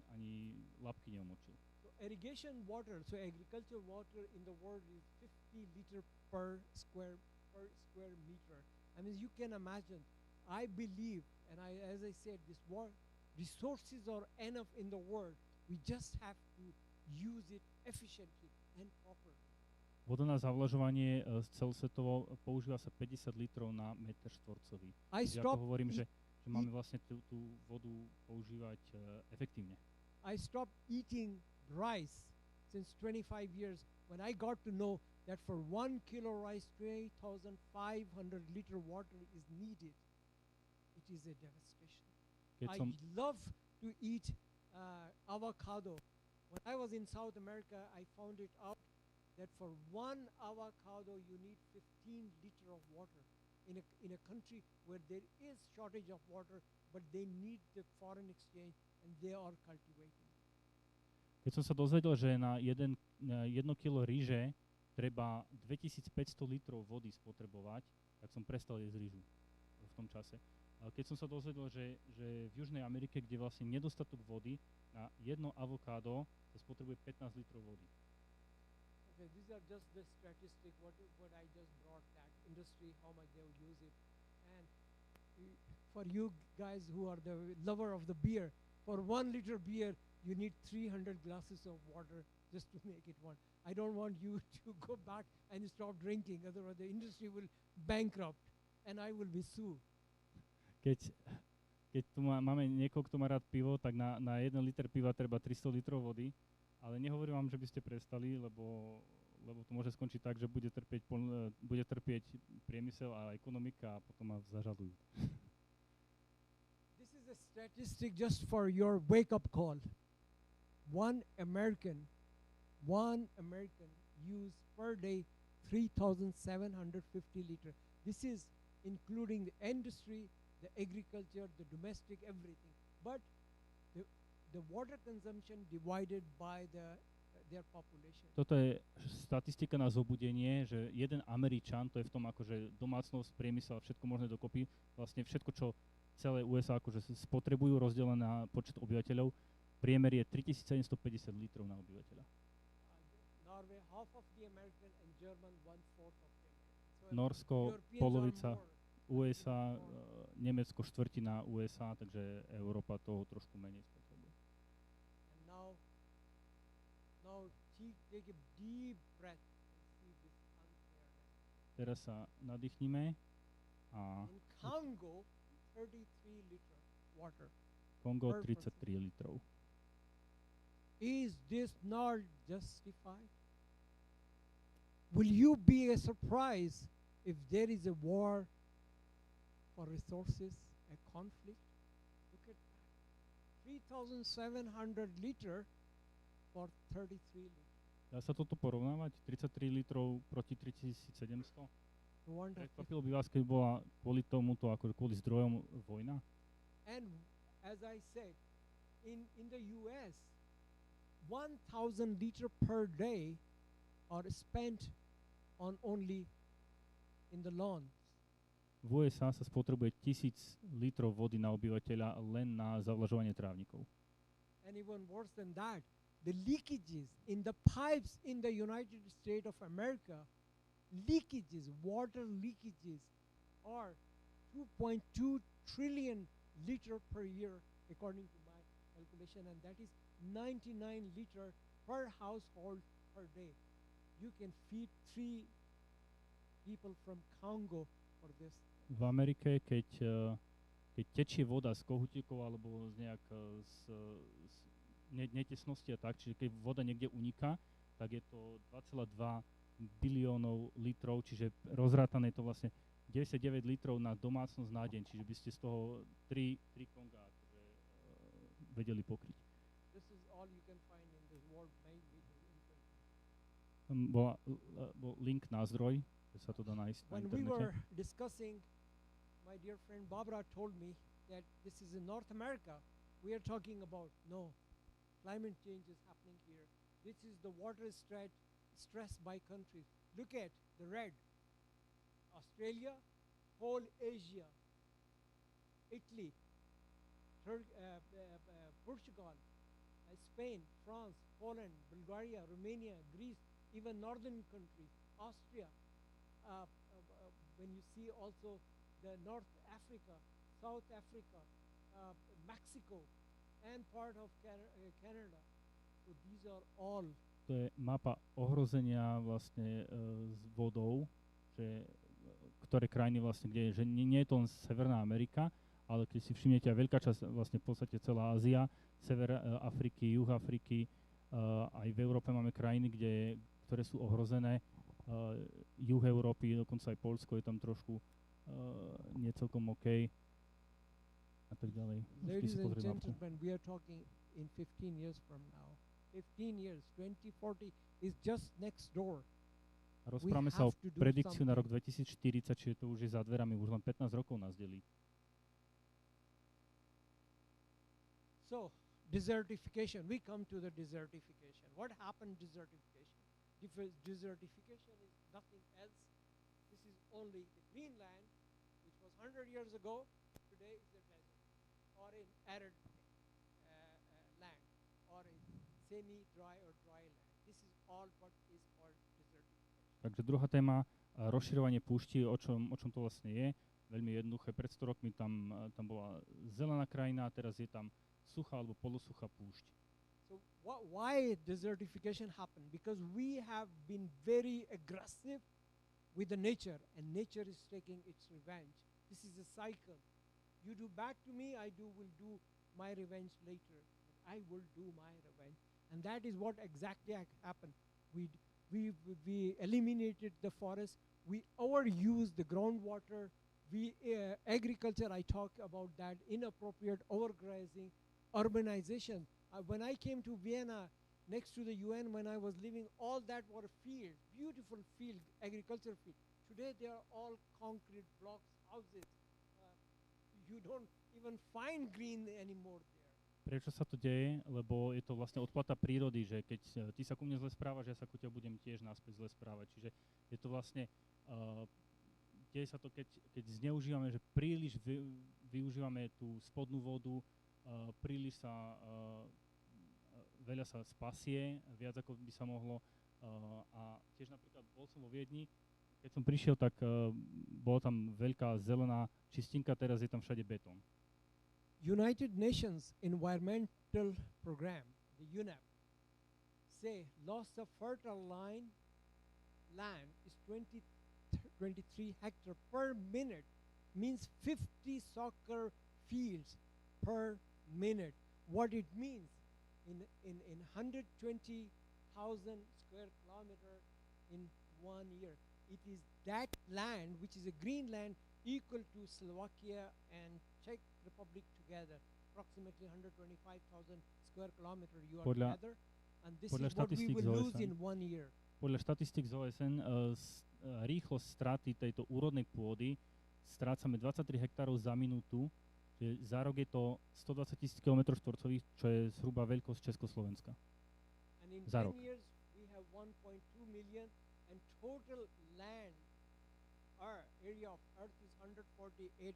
labky neumočil. So irrigation water, so agricultural water in the world is 50 liter per square meter. I mean, you can imagine. I believe, and as I said, resources are enough in the world. We just have to use it efficiently and properly. Voda na zavlažovanie celosvetovo používa sa 50 litrov na meter štvorcový. Ja to hovorím, že máme vlastne tú vodu používať efektívne. I stopped eating rice since 25 years when I got to know that for 1 kilo rice, 3,500 liter water is needed. It is a devastation. I love to eat avocado. When I was in South America, I found it out that for 1 avocado you need 15 liter of water. In a country where there is shortage of water, but they need the foreign exchange and they are cultivating. Keď som sa dozvedel, že na 1 kilo ryže treba 2500 litrov vody spotrebovať, tak som prestal jesť ryžu v tom čase. Keď som sa dozvedel, že v Južnej Amerike, kde vlastne nedostatok vody, na jedno avokádo sa spotrebuje 15 litrov vody. Okay, these are just the statistics, what I just brought, that industry, how much they will use it. And for you guys who are the lover of the beer, for 1 liter beer, you need 300 glasses of water just to make it one. I don't want you to go back and stop drinking, otherwise the industry will bankrupt and I will be sued. Keď tu máme niekoho, kto má rád pivo, tak na 1 liter piva treba 300 litrov vody, ale nehovorím vám, že by ste prestali, lebo to môže skončiť tak, že bude trpieť priemysel a ekonomika a potom ma zažalujú. This is a statistic just for your wake-up call. One American use per day 3,750 liters. This is including the industry, the agriculture, the domestic, everything. But the water consumption divided by their population. Toto je statistika na zobudenie, že jeden Američan, to je v tom akože domácnosť, priemysel a všetko možné dokopy, vlastne všetko, čo celé USA akože spotrebujú rozdelené na počet obyvateľov, priemer je 3750 litrov na obyvateľa. Norway, half of the American and German, 1/4 of the American. So Norsko, polovica USA, Nemecko štvrtina USA, takže Európa toho trošku menej spotrebuje. And now take a deep breath and see this unfairness. Teraz sa nadýchnime a in Congo, 33 liter water. Kongo 33 litrov. Is this not justified? Will you be surprised if there is a war for resources, a conflict? Look at that. 3,700 liter for 33 liters. Dá sa toto porovnávať? 33 litrov proti 3700? Prekvapilo by vás, keď bola kvôli tomuto, akože kvôli zdrojom vojna? And as I said, in the US, 1,000 liter per day are spent on only in the lawns. V USA sa spotrebuje 1000 litrov vody na obyvateľa len na zavlažovanie trávnikov. And even worse than that, the leakages in the pipes in the United States of America, water leakages are 2.2 trillion liter per year according to my calculation, and that is 99 liter per household per day. You can feed 3 people from Congo for this. V Amerike, keď tečie voda z kohutíkov alebo z netesnosti a tak, čiže keď voda niekde uniká, tak je to 2,2 biliónov litrov, čiže rozrátané je to vlastne 99 litrov na domácnosť na deň, čiže by ste z toho 3 Konga akože, vedeli pokryť. This is all you can find in this world made with the internet. Bol link na zdroj, že sa to dá nájsť na When internete. we were discussing, my dear friend Barbara told me that this is in North America. We are talking about, no, climate change is happening here. This is the water stress by countries. Look at the red. Australia, whole Asia, Italy, Portugal, Spain, France, Poland, Bulgaria, Romania, Greece, even northern countries, Austria. When you see also the North Africa, South Africa, Mexico, and part of Canada. So these are all. To je mapa ohrozenia vlastne s vodou, že ktoré krajiny vlastne, kde že nie je to len Severná Amerika, ale keď si všimnete aj veľká časť, vlastne v podstate celá Ázia, sever Afriky, juh Afriky, aj v Európe máme krajiny, ktoré sú ohrozené, juh Európy, dokonca aj Poľsko je tam trošku nie celkom OK a tak ďalej. Ladies and gentlemen, we are talking in 15 years from now. 15 years, 2040 is just next door. Rozprávame sa o predikciu na rok 2040, čiže to už je za dverami, už len 15 rokov nás delí. So, desertification. We come to the desertification. What happened desertification? Desertification is nothing else. This is only the Greenland, which was 100 years ago, today is a desert, or an arid land, or a semi-dry or dry land. This is all what is called desertification. Takže druhá téma, rozširovanie púšti, o čom to vlastne je. Veľmi jednoduché. Pred 100 rokmi tam bola zelená krajina, a teraz je tam suchá alebo polosuchá púšť. why desertification happened? Because we have been very aggressive with the nature, and nature is taking its revenge. This is a cycle. You do bad to me, will do my revenge later. I will do my revenge. And that is what exactly happened. We eliminated the forest. We overused the groundwater. Agriculture, I talk about that, inappropriate overgrazing, urbanization. When I came to Vienna, next to the UN, when I was living, all that were field, beautiful field, agriculture field. Today they are all concrete blocks, houses. You don't even find green anymore there. Prečo sa to deje? Lebo je to vlastne odplata prírody, že keď ty sa ku mne zle správaš, ja sa ku tebe budem tiež naspäť zle správať. Čiže je to vlastne, deje sa to, keď zneužívame, že príliš využívame tú spodnú vodu, príliš sa, veľa sa spasie, viac ako by sa mohlo. A tiež napríklad bol som vo Viedni, keď som prišiel, tak bola tam veľká zelená čistinka, teraz je tam všade betón. United Nations Environmental Program, the UNEP, say loss of fertile land is 23 hectares per minute, means 50 soccer fields per minute. What it means in 120,000 square kilometers in 1 year. It is that land, which is a green land, equal to Slovakia and Czech Republic together, approximately 125,000 square kilometers you are together, and this is what we will lose in 1 year. Podľa štatistík z OSN rýchlosť straty tejto úrodnej pôdy strácame 23 hektárov za minútu, že za rok je to 120,000 km štvorcových, čo je zhruba veľkosť Československa. And in za 10 rok. years we have 1.2 million, and total land, our area of Earth is 148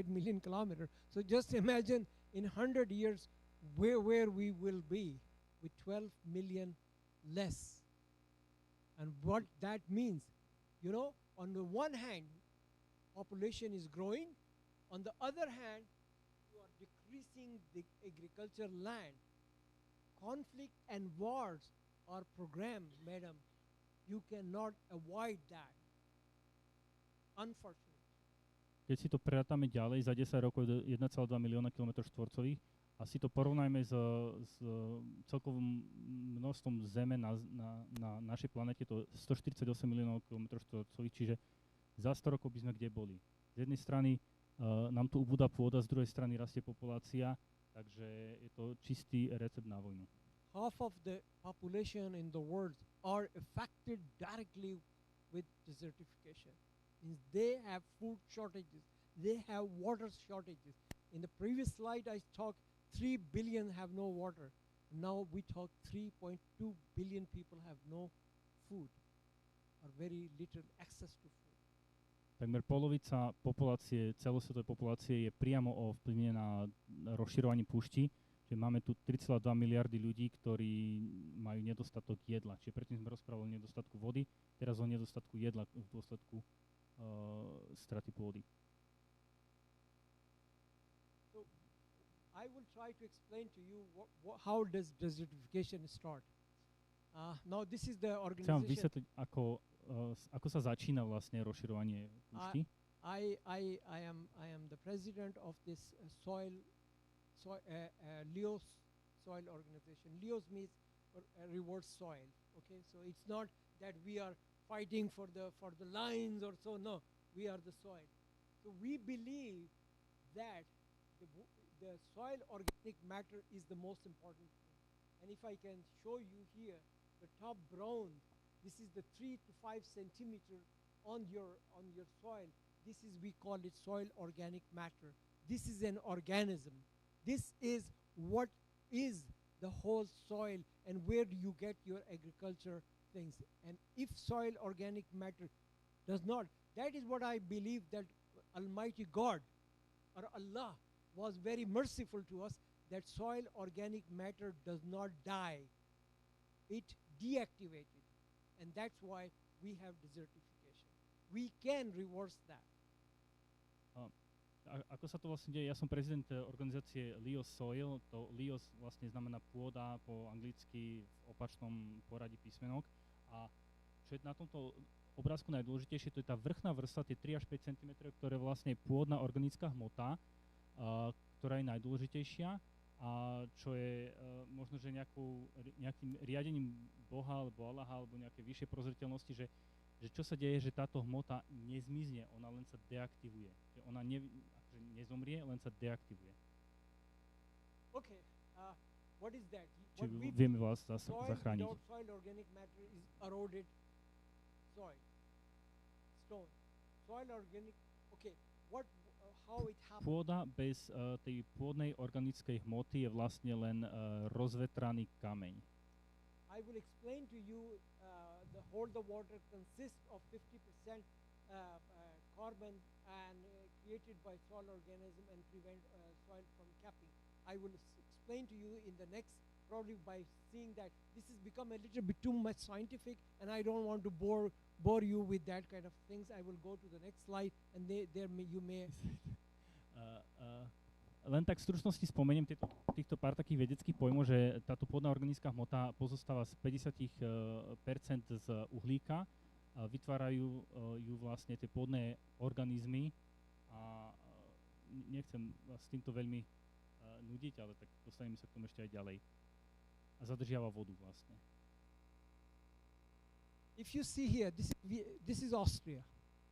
million kilometers. So just imagine in 100 years where we will be with 12 million less. And what that means, you know, on the one hand, population is growing. On the other hand, you are decreasing the agricultural land. Conflict and wars are programmed, madam. You cannot avoid that. Unfortunately. Keď si to prerátame ďalej, za 10 rokov do 1,2 milióna km štvorcových a si to porovnajme s celkovým množstvom Zeme na našej planete, to 148 miliónov km štvorcových, čiže za 100 rokov by sme kde boli. Z jednej strany nám tu ubúda pôda, z druhej strany rastie populácia, takže je to čistý recept na vojnu. Half of the population in the world are affected directly with desertification. Means they have food shortages, they have water shortages. In the previous slide I talked 3 billion have no water. Now we talk 3.2 billion people have no food or very little access to food. Takmer polovica populácie, celosvetovej populácie je priamo ovplyvnená rozširovaním púšti, že máme tu 3,2 miliardy ľudí, ktorí majú nedostatok jedla. Čiže predtým sme rozprávali o nedostatku vody, teraz o nedostatku jedla v dôsledku straty pôdy. So I will try to explain to you how does desertification start. Now this is the organization. Chcem vysvetliť, ako sa začína vlastne rozširovanie púšti. I am the president of this LEOS soil organization. LEOS means reverse soil. Okay, so it's not that we are fighting for the lines or so. No, we are the soil. So we believe that the soil organic matter is the most important thing. And if I can show you here, the top brown, this is the 3 to 5 centimeter on your soil. This is, we call it soil organic matter. This is an organism. This is what is the whole soil and where do you get your agriculture things. And if soil organic matter does not, that is what I believe, that Almighty God or Allah was very merciful to us, that soil organic matter does not die. It deactivated. And that's why we have desertification. We can reverse that. ako sa to vlastne deje? Ja som prezident organizácie LIOS Soil. To LIOS vlastne znamená pôda po anglicky v opačnom poradí písmenok. A čo je na tomto obrázku najdôležitejšie, to je tá vrchná vrstva, tie 3 až 5 cm, ktoré vlastne je pôdna organická hmota, ktorá je najdôležitejšia a čo je možno, že nejakým riadením Boha alebo Allaha alebo nejakej vyššej prozreteľnosti, že čo sa deje, že táto hmota nezmizne, ona len sa deaktivuje. Že ona akože nezomrie, len sa deaktivuje. Okay, what is that? Či vieme vás zachrániť. Soil organic matter is eroded soil, stone. Soil organic, okay, how it happens? Pôda bez tej pôdnej organickej hmoty je vlastne len rozvetraný kameň. I will explain to you the water consists of 50% carbon and created by soil organism and prevent soil from capping. I will explain to you in the next, probably by seeing that this has become a little bit too much scientific and I don't want to bore you with that kind of things. I will go to the next slide and you may... Len tak v stručnosti spomeniem týchto pár takých vedeckých pojmov, že táto pôdna organická hmota pozostáva z 50% z uhlíka, vytvárajú ju vlastne tie pôdne organizmy a nechcem vás s týmto veľmi nudiť, ale tak dostaneme sa k tomu ešte aj ďalej. A zadržiava vodu vlastne. If you see here, this is Austria,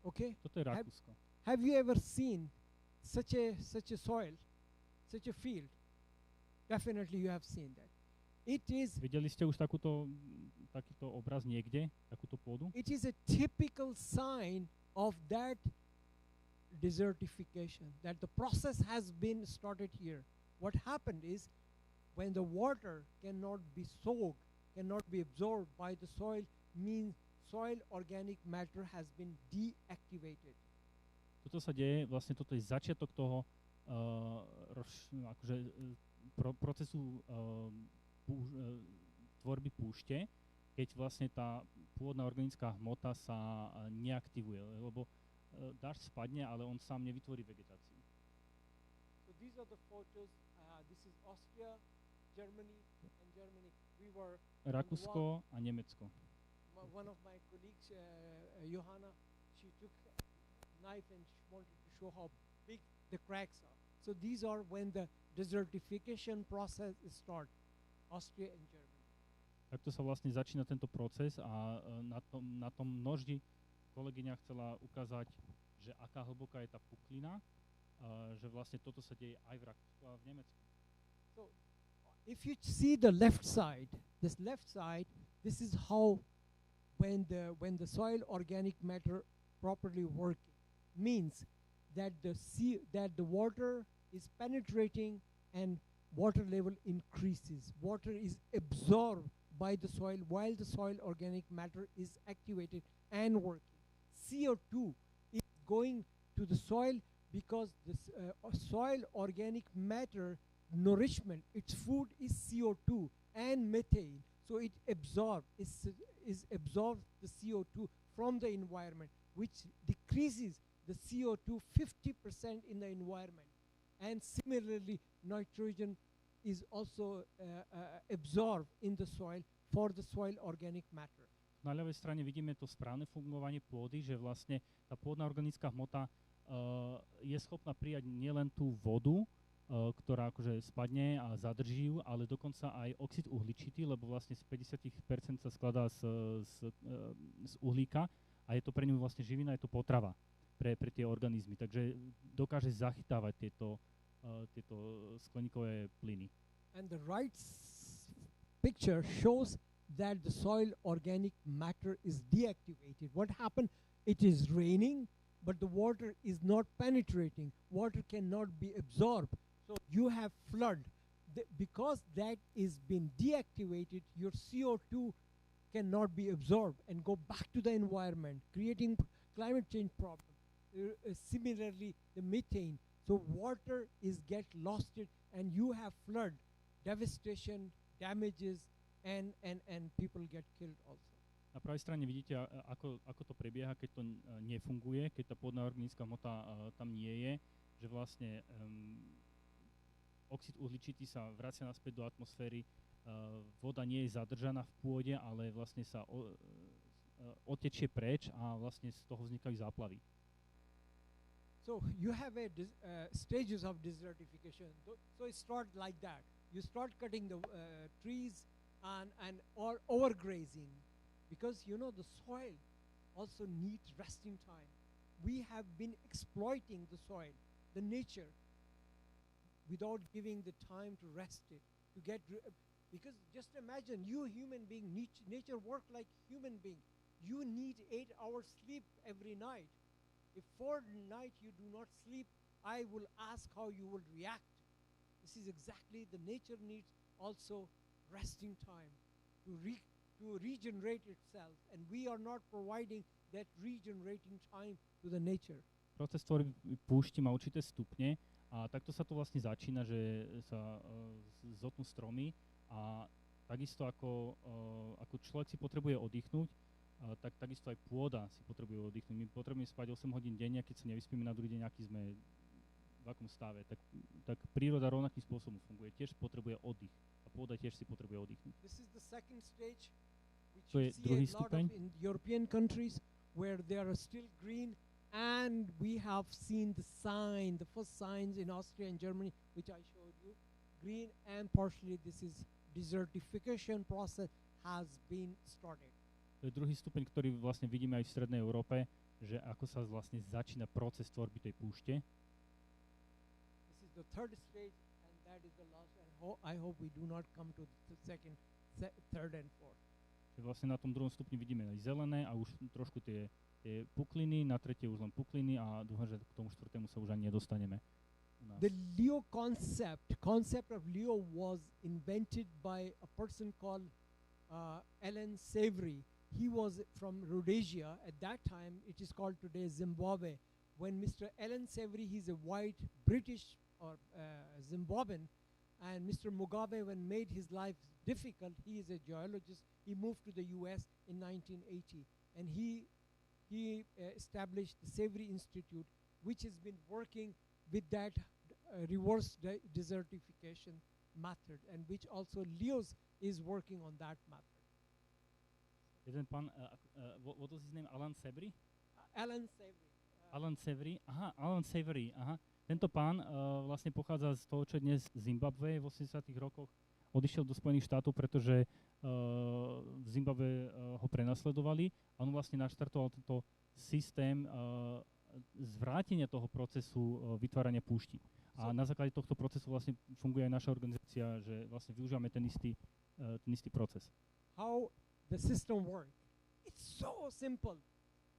okay? Toto je Rakúsko. Have you ever seen such a soil, such a field? Definitely you have seen that. It is. Videli ste už takýto obraz niekde, takúto pôdu? It is a typical sign of that desertification, that the process has been started here. What happened is when the water cannot be soaked, cannot be absorbed by the soil, means soil organic matter has been deactivated. Toto sa deje, vlastne toto je začiatok toho procesu tvorby púšte, keď vlastne tá pôvodná organická hmota sa neaktivuje, lebo dážď spadne, ale on sám nevytvorí vegetáciu. So these are the photos. This is Austria, Germany. We were Rakúsko a Nemecko. One of my colleagues, Johanna, she took a knife and she wanted to show how big the cracks are. So these are when the desertification process starts, Austria and Germany. Takto sa vlastne začína tento proces a na tom noždi kolegyňa chcela ukázať, že aká hlboká je tá puklina, že vlastne toto sa deje aj v Rakúsku a v Nemecku. So if you see the left side, this is how when the soil organic matter properly working, means that the water is penetrating and water level increases. Water is absorbed by the soil while the soil organic matter is activated and working. CO2 is going to the soil because the soil organic matter nourishment, its food is CO2 and methane. So it absorbs the CO2 from the environment, which decreases the CO2 50% in the environment. And similarly, nitrogen is also absorbed in the soil for the soil organic matter. Na ľavej strane vidíme to správne fungovanie pôdy, že vlastne tá pôdna organická hmota je schopná prijať nielen tú vodu, ktorá akože spadne a zadrží ju, ale dokonca aj oxid uhličitý, lebo vlastne z 50% sa skladá z uhlíka a je to pre ňu vlastne živina, je to potrava pre tie organizmy. Takže dokáže zachytávať tieto skleníkové plyny. And the right picture shows that the soil organic matter is deactivated. What happened? It is raining, but the water is not penetrating. Water cannot be absorbed. So you have flood. Because that is been deactivated, your CO2 cannot be absorbed and go back to the environment, creating climate change problem. Similarly, the methane. So water is get lost and you have flood, devastation, damages, and people get killed also. Na pravej strane vidíte, ako to prebieha, keď to nefunguje, keď tá pôdna organická hmota tam nie je. že vlastne oxid uhličitý sa vracia naspäť do atmosféry, voda nie je zadržaná v pôde, ale vlastne sa otečie preč a vlastne z toho vznikajú záplavy. So you have stages of desertification. So it starts like that. You start cutting the trees and or overgrazing, because you know the soil also needs resting time. We have been exploiting the soil, the nature, without giving the time to rest it, to get because just imagine, you human being, nature work like human being. You need 8 hours sleep every night. If for night you do not sleep, I will ask how you will react. This is exactly the nature needs also resting time to regenerate itself, and we are not providing that regenerating time to the nature. Proces tvorby púšti má určité stupne a takto sa to vlastne začína, že sa zotnú stromy a takisto ako človek si potrebuje oddychnúť, tak takisto aj pôda si potrebuje oddychnúť. My potrebujeme spať 8 hodín denne, keď sa nevyspíme na druhý deň, aký sme v akom stave, tak príroda rovnakým spôsobom funguje. Tiež potrebuje oddych a pôda tiež si potrebuje oddychnúť. This is the second stage, which To je you see druhý a lot stupeň. of in European countries where they are still green, and we have seen the first signs in Austria and Germany, which I showed you, green, and partially this is desertification process has been started. To je druhý stupeň, ktorý vlastne vidíme aj v Strednej Európe, že ako sa vlastne začína proces tvorby tej púšte. This is the third stage, and that is the last, and I hope we do not come to the second, third and fourth. Že vlastne na tom druhom stupni vidíme aj zelené a už trošku tie pukliny, na tretie už len pukliny a dúfam, že k tomu štvrtému sa už ani nedostaneme. The Leo concept of Leo was invented by a person called Alan Savory. He was from Rhodesia. At that time, it is called today Zimbabwe. When Mr. Alan Savory, he's a white British or Zimbabwean, and Mr. Mugabe, when made his life difficult, he is a geologist. He moved to the U.S. in 1980, and he established the Savory Institute, which has been working with that reverse desertification method, and which also Leo's is working on that method. Jeden pán, what was his name? Alan Savory? Alan Savory. Alan Savory, Alan Savory, Tento pán vlastne pochádza z toho, čo je dnes Zimbabwe. V 80. rokoch odišiel do Spojených štátov, pretože v Zimbabwe ho prenasledovali a on vlastne naštartoval tento systém zvrátenia toho procesu vytvárania púšti. A na základe tohto procesu vlastne funguje aj naša organizácia, že vlastne využívame ten istý proces. How the system works? It's so simple.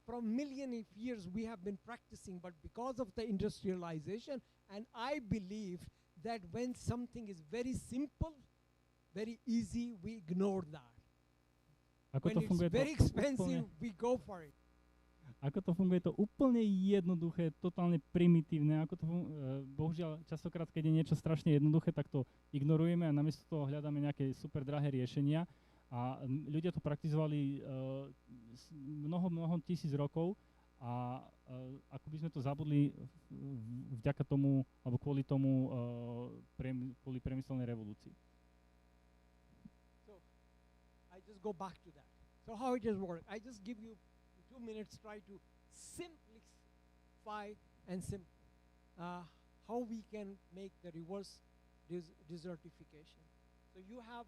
From millions of years we have been practicing, but because of the industrialization, and I believe that when something is very simple, very easy, we ignore that. When it's very expensive, we go for it. Ako to funguje, to úplne jednoduché, totálne primitívne. Bohužiaľ, častokrát, keď je niečo strašne jednoduché, tak to ignorujeme a namiesto toho hľadáme nejaké super drahé riešenia. A ľudia to praktizovali mnoho tisíc rokov a ako by sme to zabudli vďaka tomu, alebo kvôli tomu, kvôli priemyselnej revolúcii. So, I just go back to that. So how it does work? I just give you 2 minutes, try to simplify and how we can make the reverse desertification. So you have